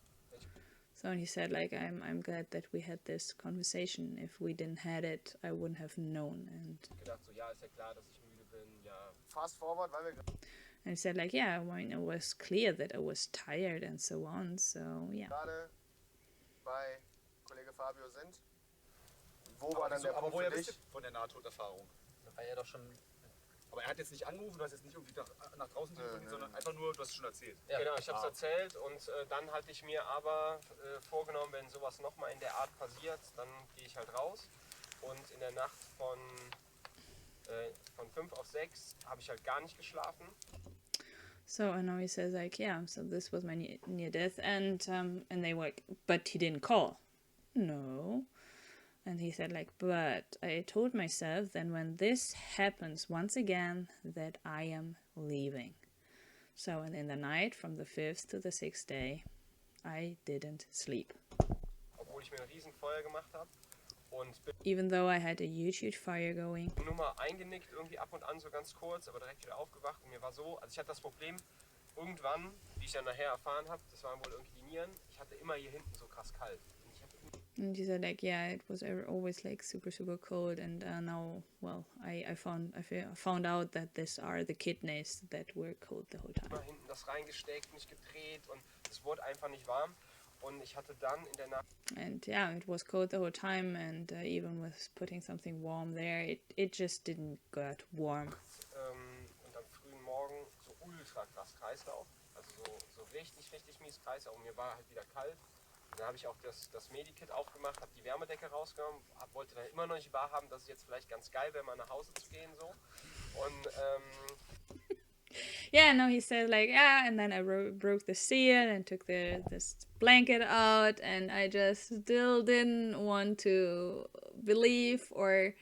Speaker 1: So he said like, I'm glad that we had this conversation. If we didn't had it, I wouldn't have known. And
Speaker 7: Ich gedacht so, ja, ist ja klar, dass ich müde bin, ja.
Speaker 5: Fast forward, weil wir
Speaker 1: he said like, yeah, I mean, it was clear that I was tired and so on. So yeah.
Speaker 5: gerade bei Kollege Fabio sind. Wo war dann der
Speaker 8: Aber
Speaker 5: Punkt
Speaker 8: woher
Speaker 5: für
Speaker 8: bist
Speaker 5: dich?
Speaker 8: du von der Nahtoderfahrung?
Speaker 6: War ja doch schon.
Speaker 8: Aber er hat jetzt nicht angerufen, du hast jetzt nicht irgendwie nach draußen telefoniert, sondern einfach nur, du hast es schon erzählt.
Speaker 6: Ja.
Speaker 7: Genau, ich habe es erzählt und dann hatte ich mir aber vorgenommen, wenn sowas nochmal in der Art passiert, dann gehe ich halt raus. Und in der Nacht von 5 auf 6 habe ich halt gar nicht geschlafen.
Speaker 1: So and now he says like, yeah, so this was my near death, and they were like, but he didn't call. No. And he said like, but I told myself then when this happens once again that I am leaving. So and in the night from the 5th to the 6th day, I didn't sleep.
Speaker 7: Obwohl ich mir ein Riesenfeuer gemacht habe und bin
Speaker 1: Even though I had a huge fire going.
Speaker 7: nur mal eingenickt irgendwie ab und an so ganz kurz, aber direkt wieder aufgewacht und mir war so, also ich hatte das Problem, irgendwann, wie ich dann nachher erfahren habe, das waren wohl irgendwie die Nieren, ich hatte immer hier hinten so krass kalt. Und ich hatte
Speaker 1: And he said like, yeah, it was always like super cold, and now, well, I found out that these are the kidneys that were cold the whole time.
Speaker 7: immer hinten das reingesteckt, mich gedreht und es wurde einfach nicht warm. Und ich hatte dann in der Nacht
Speaker 1: And yeah, it was cold the whole time, and even with putting something warm there, it just didn't get warm.
Speaker 7: und am frühen Morgen so ultra krass Kreislauf, also so richtig mies Kreislauf und mir war halt wieder kalt. Und dann habe ich auch das Medikit aufgemacht, habe die Wärmedecke rausgenommen, wollte dann immer noch nicht wahrhaben, dass es jetzt vielleicht ganz geil wäre, mal nach Hause zu gehen so. Und
Speaker 1: Yeah, no, he said like, yeah, and then I broke the seal and took this blanket out, and I just still didn't want to believe or,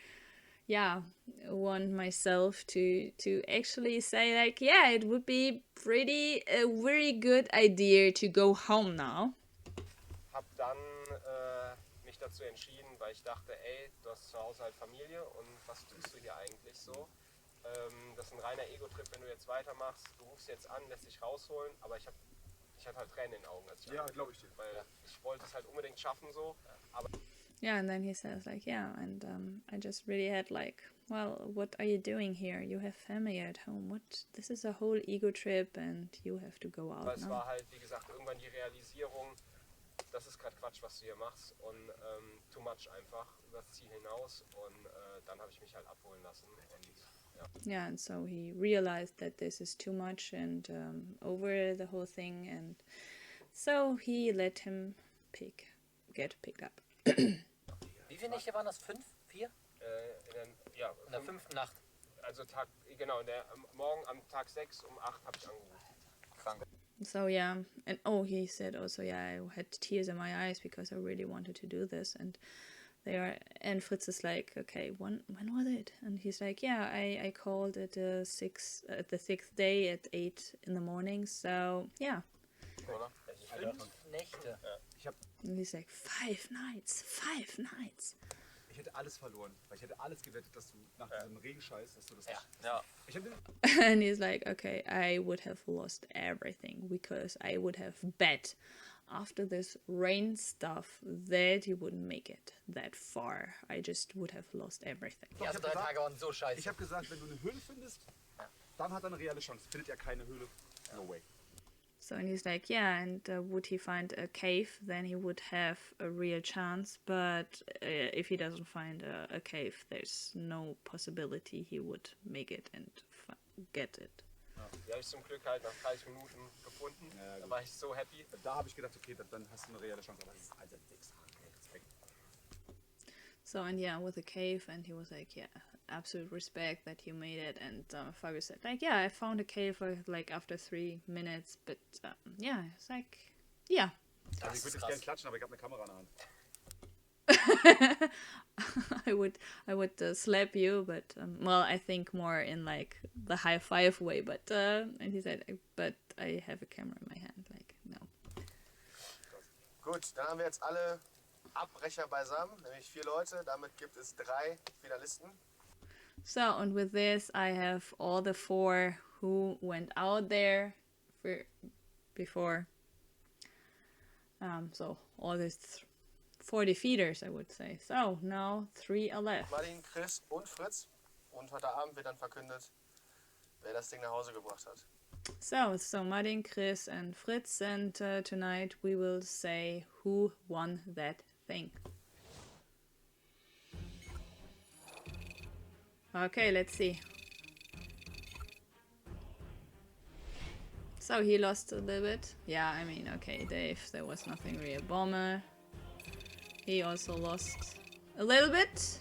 Speaker 1: yeah, want myself to actually say like, yeah, it would be a very good idea to go home now.
Speaker 7: habe dann mich dazu entschieden, weil ich dachte, ey, du hast zu Hause halt Familie und was tust du hier eigentlich so? Das ist ein reiner Ego-Trip, wenn du jetzt weitermachst. Du rufst jetzt an, lässt dich rausholen, aber ich hatte halt Tränen in den Augen. Als ich
Speaker 8: glaube ich dir.
Speaker 7: Weil ich wollte es halt unbedingt schaffen so, aber
Speaker 1: Yeah, and then he says like, yeah, and I just really had like, well, what are you doing here? You have family at home. What? This is a whole ego trip, and you have to go out
Speaker 7: es
Speaker 1: now.
Speaker 7: war halt, wie gesagt, irgendwann die Realisierung, das ist gerade Quatsch, was du hier machst und too much einfach, übers Ziel hinaus und dann habe ich mich halt abholen lassen und ja.
Speaker 1: Yeah, and so he realized that this is too much and over the whole thing, and so he let him get picked up.
Speaker 6: Wie viele Nächte waren das? 5? 4? In der 5. Nacht.
Speaker 7: Also morgen am Tag 6 um 8 habe ich angerufen.
Speaker 6: Krank.
Speaker 1: So yeah, and he said also, yeah, I had tears in my eyes because I really wanted to do this, and Fritz is like, okay, when was it? And he's like, yeah, I called at the 6th day at 8 in the morning, so yeah.
Speaker 6: Oder? 5 Nächte.
Speaker 1: And he's like, 5 nights.
Speaker 8: Ich hätte alles verloren, weil ich hätte alles gewettet, dass du nach diesem Regenscheiß, dass du das nicht...
Speaker 6: Ja.
Speaker 8: Ich hätte...
Speaker 1: And he's like, okay, I would have lost everything because I would have bet after this rain stuff that you wouldn't make it that far. I just would have lost everything.
Speaker 6: Die ersten 3 Tage waren so scheiße.
Speaker 8: Ich habe gesagt, wenn du eine Höhle findest, dann hat er eine reelle Chance. Findet er keine Höhle, no way.
Speaker 1: So and he's like, yeah, and would he find a cave, then he would have a real chance. But if he doesn't find a cave, there's no possibility he would make it and get it.
Speaker 7: Die habe ich zum Glück halt nach 30 Minuten gefunden.
Speaker 8: Ja,
Speaker 7: da war ich so happy.
Speaker 8: Da habe ich gedacht, okay, dann hast du eine reelle Chance. Aber das ist also nix. Respekt.
Speaker 1: So and yeah, with a cave, and he was like, yeah, absolute respect that you made it. And Fabio said like, yeah, I found a cave like after 3 minutes, but yeah, it's like, yeah.
Speaker 8: Also ich würde jetzt gerne klatschen, aber ich habe eine Kamera in der Hand.
Speaker 1: I would slap you, but well, I think more in like the high five way. But and he said, but I have a camera in my hand. Like no.
Speaker 5: Gut, dann haben wir jetzt alle Abbrecher beisammen, nämlich 4 Leute. Damit gibt es 3 Finalisten.
Speaker 1: So and with this, I have all the 4 who went out there before. So all these 4 defeaters, I would say. So now 3 are left.
Speaker 5: Martin, Chris und Fritz. Und heute Abend wird dann verkündet, wer das Ding nach Hause gebracht hat.
Speaker 1: So Martin, Chris, and Fritz, and tonight we will say who won that thing. Okay, let's see. So he lost a little bit. Yeah, I mean, okay, Dave, there was nothing really a bomber. He also lost a little bit.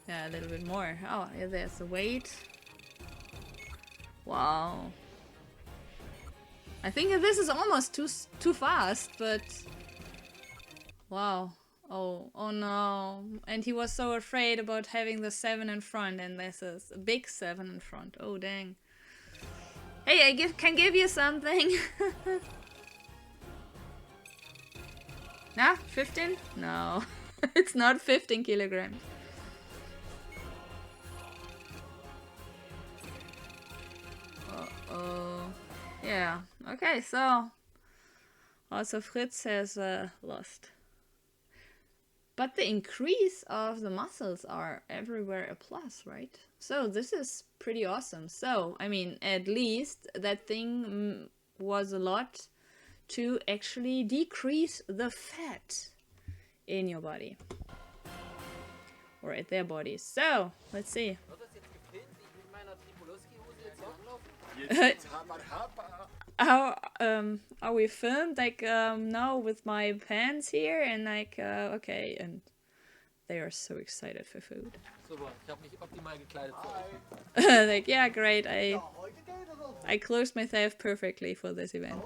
Speaker 1: Yeah, a little bit more. Oh, yeah, there's the weight. Wow. I think this is almost too fast, but wow. Oh no. And he was so afraid about having the 7 in front, and this is a big 7 in front. Oh dang. Hey, I can give you something. Nah, 15? No. It's not 15 kilograms. Uh-oh. Yeah. Okay, so also Fritz has lost. But the increase of the muscles are everywhere a plus, right? So this is pretty awesome. So, I mean, at least that thing was a lot to actually decrease the fat in your body. Or at their bodies. So, let's see.
Speaker 6: Wird das jetzt gefilmt, wie ich mit meiner Tripolowski-Hose jetzt hier anlaufe?
Speaker 1: How are we filmed? Like now with my pants here and like okay, and they are so excited for food.
Speaker 6: Super, ich habe mich optimal gekleidet für euch.
Speaker 1: Like yeah, great. I clothed myself perfectly for this event.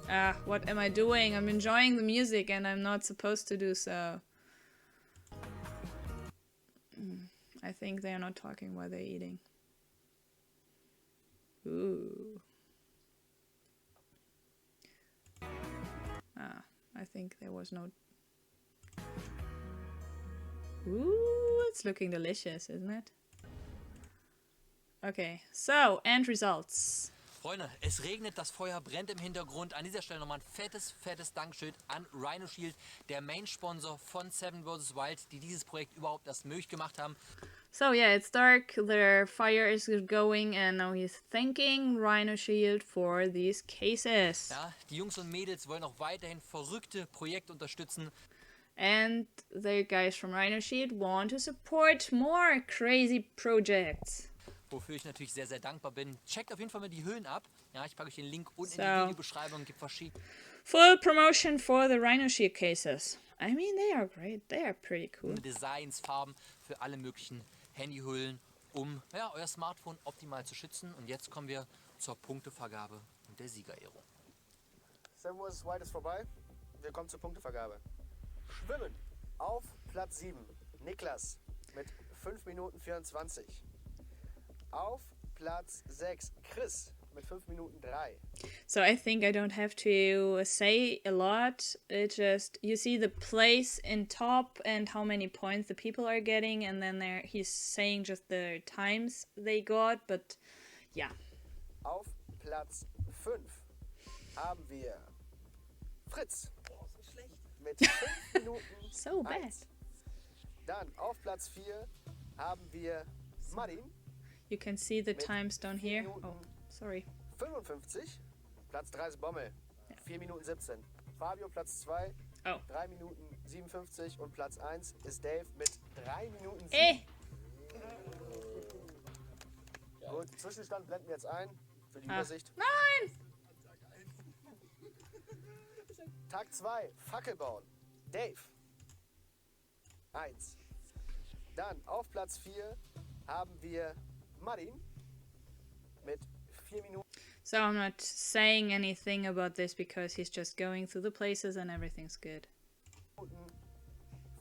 Speaker 1: Ah, what am I doing? I'm enjoying the music and I'm not supposed to do so. I think they are not talking while they're eating. Ooh. Ah, I think there was no... Ooh, it's looking delicious, isn't it? Okay, so, end results.
Speaker 6: Freunde, es regnet, das Feuer brennt im Hintergrund. An dieser Stelle nochmal ein fettes Dankeschön an Rhino Shield, der Main-Sponsor von 7vswild, die dieses Projekt überhaupt erst möglich gemacht haben.
Speaker 1: So yeah, it's dark, their fire is going, and now he's thanking Rhino Shield for these cases.
Speaker 6: Ja, die Jungs und Mädels wollen auch weiterhin verrückte Projekte unterstützen.
Speaker 1: And the guys from Rhino Shield want to support more crazy projects.
Speaker 6: Wofür ich natürlich sehr dankbar bin. Checkt auf jeden Fall mal die Höhlen ab. Ja, ich packe euch den Link unten in die Videobeschreibung. Gibt verschiedene.
Speaker 1: Full promotion for the Rhino Shield cases. I mean, they are great. They are pretty cool.
Speaker 6: Designs, Farben für alle möglichen Handyhüllen, um ja, euer Smartphone optimal zu schützen. Und jetzt kommen wir zur Punktevergabe und der Siegerehrung.
Speaker 5: 7vswild ist vorbei. Wir kommen zur Punktevergabe. Schwimmen. Auf Platz 7. Niklas mit 5 Minuten 24. Auf Platz 6 Chris mit 5 Minuten 3.
Speaker 1: So I think I don't have to say a lot. It just, you see the place in top and how many points the people are getting, and then he's saying just the times they got, but yeah.
Speaker 5: Auf Platz 5 haben wir Fritz mit 5 Minuten
Speaker 1: So bad.
Speaker 5: 1. Dann auf Platz 4 haben wir Martin.
Speaker 1: You can see the times down here. Oh, sorry.
Speaker 5: 55. Platz 3 ist Bommel. 4 Minuten 17. Fabio Platz 2.
Speaker 1: Oh.
Speaker 5: 3 Minuten 57. Und Platz 1 ist Dave mit 3 Minuten 7. Gut, Zwischenstand blenden wir jetzt ein. Für die Übersicht.
Speaker 1: Nein!
Speaker 5: Tag 2. Fackel bauen. Dave. 1. Dann auf Platz 4 haben wir Martin mit 4 Minuten.
Speaker 1: So I'm not saying anything about this because he's just going through the places and everything's good.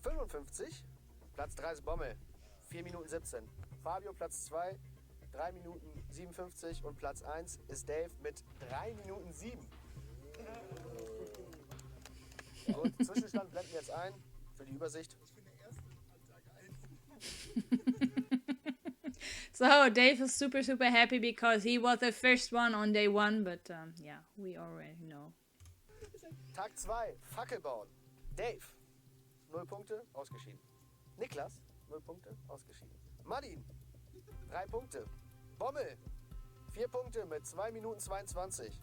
Speaker 5: 55. Platz 3 ist Bommel. 4 Minuten 17. Fabio Platz 2. 3 Minuten 57. Und Platz 1 ist Dave mit 3 Minuten 7. Gut, Zwischenstand blenden wir jetzt ein. Für die Übersicht.
Speaker 1: So Dave is super happy because he was the first one on day 1, but yeah, we already know.
Speaker 5: Tag 2, Fackel bauen. Dave, 0 Punkte, ausgeschieden. Niklas, 0 Punkte, ausgeschieden. Martin, 3 Punkte. Bommel, 4 Punkte mit 2 Minuten 22.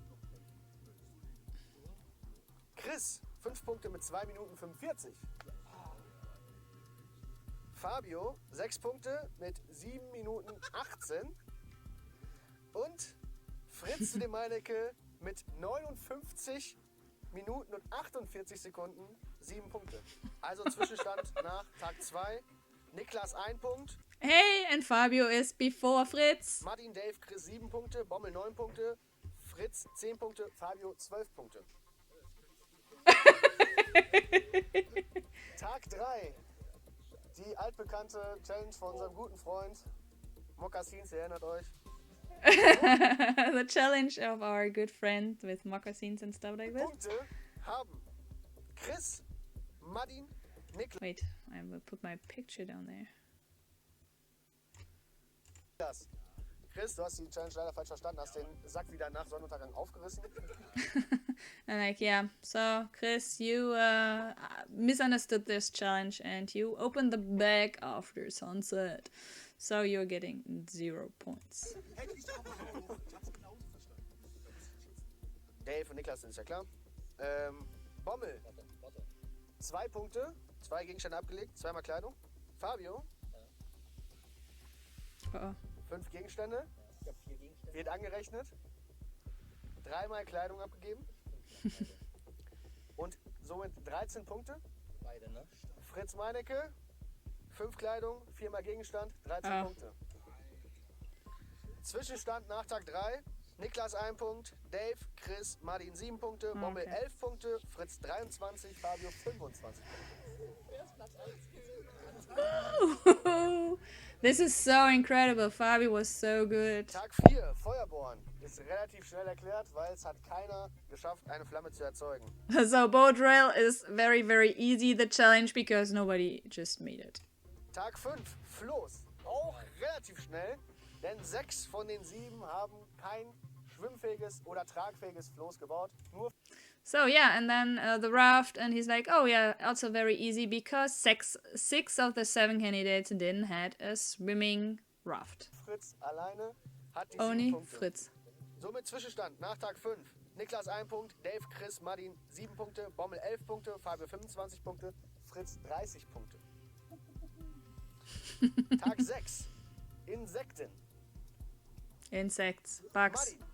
Speaker 5: Chris, 5 Punkte mit 2 Minuten 45. Fabio, 6 Punkte mit 7 Minuten 18. Und Fritz Meinecke mit 59 Minuten und 48 Sekunden 7 Punkte. Also Zwischenstand nach Tag 2. Niklas 1 Punkt.
Speaker 1: Hey, and Fabio is before Fritz.
Speaker 5: Martin, Dave, Chris 7 Punkte. Bommel 9 Punkte. Fritz 10 Punkte. Fabio 12 Punkte. Tag 3. Die altbekannte Challenge von unserem guten Freund Mokassins, ihr erinnert euch.
Speaker 1: The challenge of our good friend with moccasins and stuff like this.
Speaker 5: Punkte haben Chris, Martin, Niklas.
Speaker 1: Wait, I will put my picture down there.
Speaker 5: Chris, du hast die Challenge leider falsch verstanden, hast den Sack wieder nach Sonnenuntergang aufgerissen.
Speaker 1: And like, yeah, so Chris, you misunderstood this challenge and you opened the bag after sunset. So you're getting 0 points.
Speaker 5: Dave und Niklas, ist ja klar. Bommel. 2 Punkte, 2 Gegenstände abgelegt, 2-mal Kleidung. Fabio.
Speaker 1: Uh-oh.
Speaker 5: 5 Gegenstände.
Speaker 6: Ich habe 4 Gegenstände.
Speaker 5: Wird angerechnet. 3-mal Kleidung abgegeben. Und somit 13 Punkte.
Speaker 6: Beide, ne?
Speaker 5: Fritz Meinecke. 5 Kleidung, 4-mal Gegenstand, 13 Punkte. Zwischenstand nach Tag 3. Niklas 1 Punkt, Dave, Chris, Martin 7 Punkte, Bommel 11 Punkte, Fritz 23, Fabio 25
Speaker 1: Punkte. This is so incredible. Fabio was so good.
Speaker 5: Tag 4, Feuerbohren. Ist relativ schnell erklärt, weil es hat keiner geschafft, eine Flamme zu erzeugen.
Speaker 1: So bow drill is very, very easy, the challenge, because nobody just made it.
Speaker 5: Tag 5, Floß. Auch relativ schnell, denn 6 von den 7 haben kein schwimmfähiges oder tragfähiges Floß gebaut. Nur
Speaker 1: So yeah, and then the raft, and he's like, oh yeah, also very easy, because six of the 7 candidates didn't had a swimming raft.
Speaker 5: Fritz alleine hat die
Speaker 1: Only
Speaker 5: 7 Punkte.
Speaker 1: Fritz.
Speaker 5: Somit Zwischenstand nach Tag 5. Niklas 1 Punkt, Dave, Chris, Martin 7 Punkte, Bommel 11 Punkte, Fabio 25 Punkte, Fritz 30 Punkte. Tag 6. Insekten.
Speaker 1: Insects, bugs.
Speaker 5: Martin.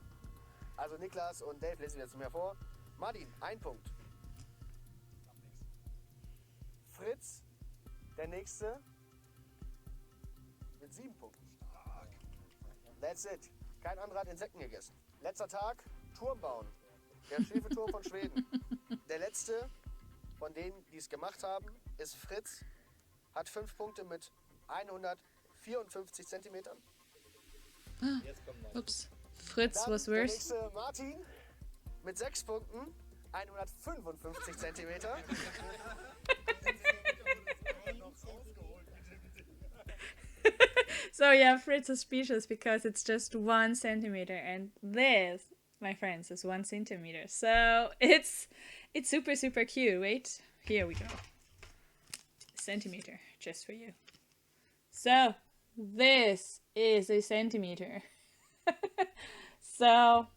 Speaker 5: Also Niklas und Dave lesen wir jetzt mehr vor. Martin, 1 Punkt. Fritz, der nächste, mit 7 Punkten. That's it. Kein anderer hat Insekten gegessen. Letzter Tag, Turm bauen. Der Schwefelturm von Schweden. Der letzte von denen, die es gemacht haben, ist Fritz. Hat 5 Punkte mit 154 Zentimetern.
Speaker 1: Oops. Fritz
Speaker 5: Dann
Speaker 1: was
Speaker 5: der
Speaker 1: worse.
Speaker 5: nächste Martin mit 6 Punkten, 155 Zentimeter.
Speaker 1: So yeah, Fritz is speechless because it's just 1 centimeter, and this, my friends, is 1 centimeter. So it's super, super cute. Wait, here we go. Centimeter, just for you. So this is a centimeter. So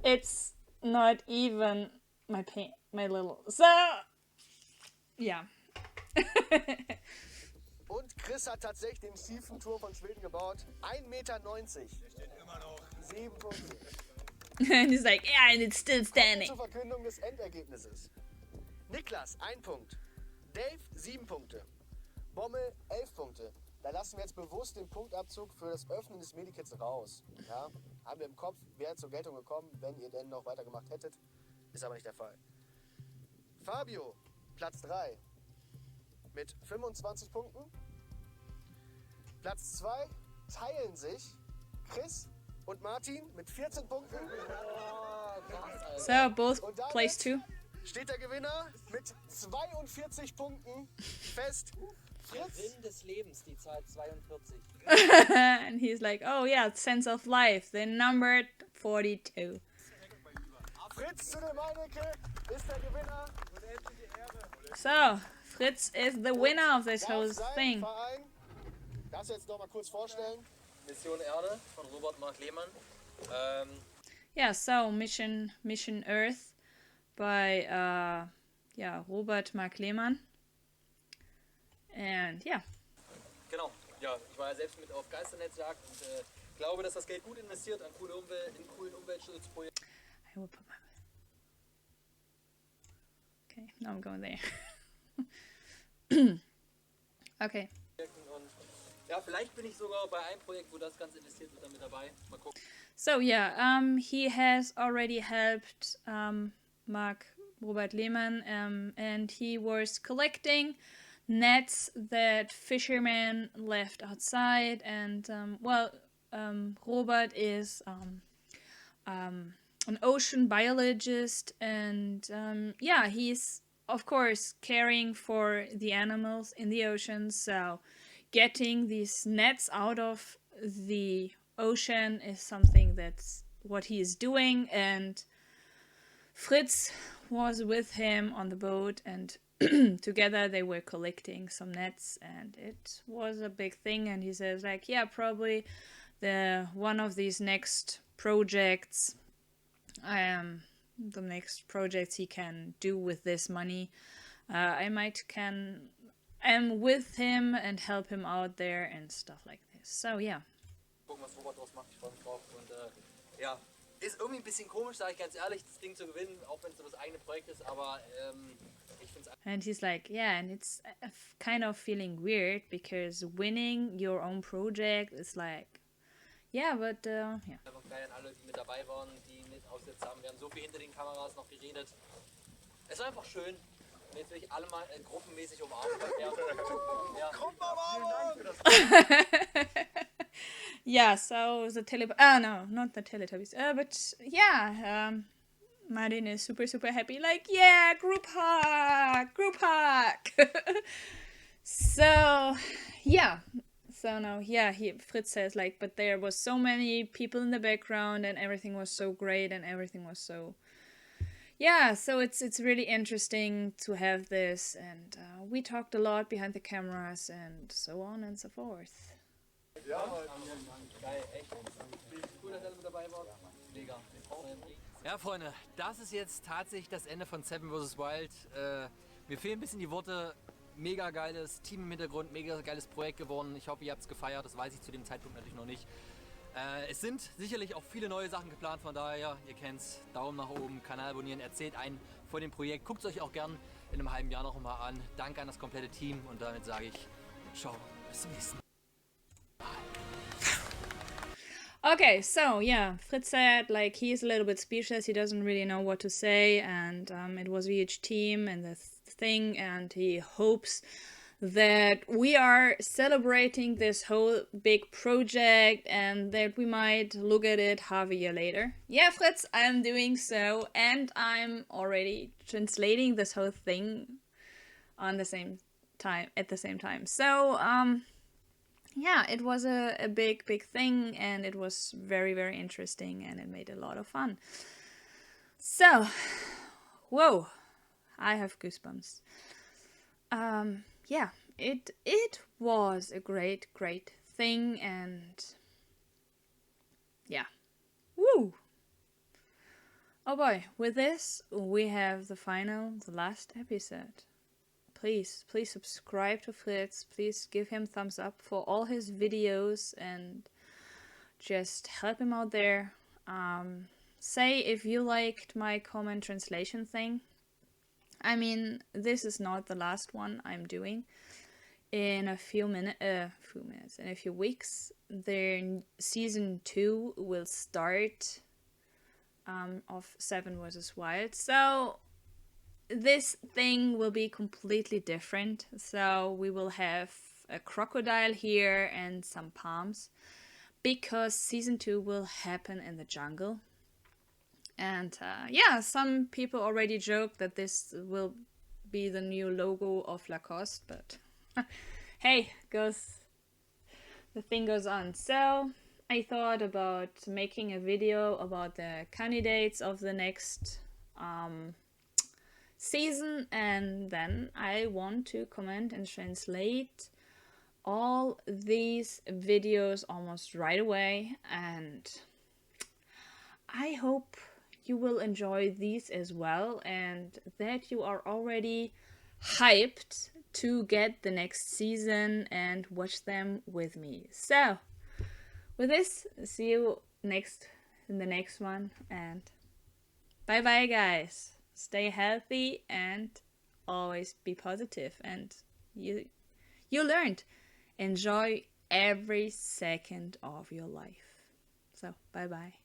Speaker 1: it's not even my little. So yeah.
Speaker 5: Und Chris hat tatsächlich den tiefen Turm von Schweden gebaut. 1,90 Meter. Der steht immer noch. 7 Punkte.
Speaker 1: And he's like, yeah, and it's still standing.
Speaker 5: Zur Verkündung des Endergebnisses. Niklas, 1 Punkt. Dave, 7 Punkte. Bommel, 11 Punkte. Da lassen wir jetzt bewusst den Punktabzug für das Öffnen des Medikits raus. Ja? Haben wir im Kopf, wäre zur Geltung gekommen, wenn ihr denn noch weitergemacht hättet. Ist aber nicht der Fall. Fabio, Platz 3. Mit 25 Punkten. Platz 2 teilen sich Chris und Martin mit 14 Punkten.
Speaker 1: So both
Speaker 5: Und damit
Speaker 1: place 2.
Speaker 5: steht der Gewinner mit 42 Punkten fest. Fritz.
Speaker 6: Sinn des Lebens, die Zahl 42.
Speaker 1: And he's like, oh yeah, sense of life, the number 42.
Speaker 5: Fritz zu der Meinecke ist der Gewinner.
Speaker 1: So Fritz is the winner of this
Speaker 5: Darf
Speaker 1: whole
Speaker 5: sein
Speaker 1: thing.
Speaker 5: Verein, darfst du jetzt noch mal kurz vorstellen?
Speaker 6: Mission Erde von Robert Mark Lehmann.
Speaker 1: Yeah, so Mission Earth by Robert Mark Lehmann. And yeah.
Speaker 6: Genau, ja, ich war ja selbst mit auf Geisternetzjagd und glaube, dass das Geld gut investiert an coolen Umweltschutzprojekten.
Speaker 1: I will put my I'm going there. Okay.
Speaker 6: Und ja, vielleicht bin ich sogar bei einem Projekt, wo das ganz investiert wird, dann mit dabei. Mal gucken.
Speaker 1: So yeah, he has already helped Mark Robert Lehmann, and he was collecting nets that fishermen left outside. And Robert is an ocean biologist, and yeah, he's of course caring for the animals in the ocean. So getting these nets out of the ocean is something that's what he is doing. And Fritz was with him on the boat, and together they were collecting some nets, and it was a big thing. And he says like, yeah, probably the one of these next projects, the next projects he can do with this money, I'm with him and help him out there and stuff like this. So yeah.
Speaker 6: Gucken, was Robert draus macht. Ich freue mich drauf. Und ja, ist irgendwie ein bisschen komisch, sage ich ganz ehrlich, das Ding zu gewinnen, auch wenn es so das eigene Projekt ist, aber ich finde es
Speaker 1: And he's like, yeah, and it's kind of feeling weird because winning your own project is like, yeah, but yeah.
Speaker 6: einfach geil an alle, die mit dabei waren, die mit ausgesetzt haben. Wir haben so viel hinter den Kameras noch geredet. Es war einfach schön. Und jetzt will ich alle mal gruppenmäßig umarmen. Ja.
Speaker 1: Yeah, so the no, not the Teletubbies. But yeah, Martin is super happy. Like, yeah, group hug. So yeah. So now, yeah, Fritz says like, but there was so many people in the background, and everything was so great, and everything was so, yeah. So it's really interesting to have this, and we talked a lot behind the cameras, and so on and so forth.
Speaker 6: Geil, echt. Cool, dass ihr mit dabei wart. Mega. Ja, Freunde, das ist jetzt tatsächlich das Ende von 7vswild. Mir fehlen ein bisschen die Worte. Mega geiles Team im Hintergrund, mega geiles Projekt geworden. Ich hoffe, ihr habt es gefeiert. Das weiß ich zu dem Zeitpunkt natürlich noch nicht. Es sind sicherlich auch viele neue Sachen geplant. Von daher, ihr kennt's. Daumen nach oben, Kanal abonnieren, erzählt einen von dem Projekt. Guckt es euch auch gern in einem halben Jahr noch mal an. Danke an das komplette Team. Und damit sage ich, ciao, bis zum nächsten Mal.
Speaker 1: Okay, so yeah, Fritz said like he's a little bit speechless. He doesn't really know what to say, and it was a huge team and the thing, and he hopes that we are celebrating this whole big project and that we might look at it half a year later. Yeah, Fritz, I'm doing so, and I'm already translating this whole thing at the same time. So yeah, it was a big thing, and it was very interesting, and it made a lot of fun. So, whoa, I have goosebumps. Yeah, it was a great thing, and yeah, woo. Oh boy, with this we have the last episode. Please subscribe to Fritz. Please give him thumbs up for all his videos and just help him out there. Say if you liked my comment translation thing. I mean, this is not the last one I'm doing. In a few weeks, their season 2 will start of 7vswild. So this thing will be completely different. So we will have a crocodile here and some palms, because season 2 will happen in the jungle. And yeah, some people already joked that this will be the new logo of Lacoste, but hey, the thing goes on. So I thought about making a video about the candidates of the next season, and then I want to comment and translate all these videos almost right away, and I hope you will enjoy these as well, and that you are already hyped to get the next season and watch them with me. So with this, see you in the next one, and bye bye guys. Stay healthy and always be positive, and you learned. Enjoy every second of your life. So, bye bye.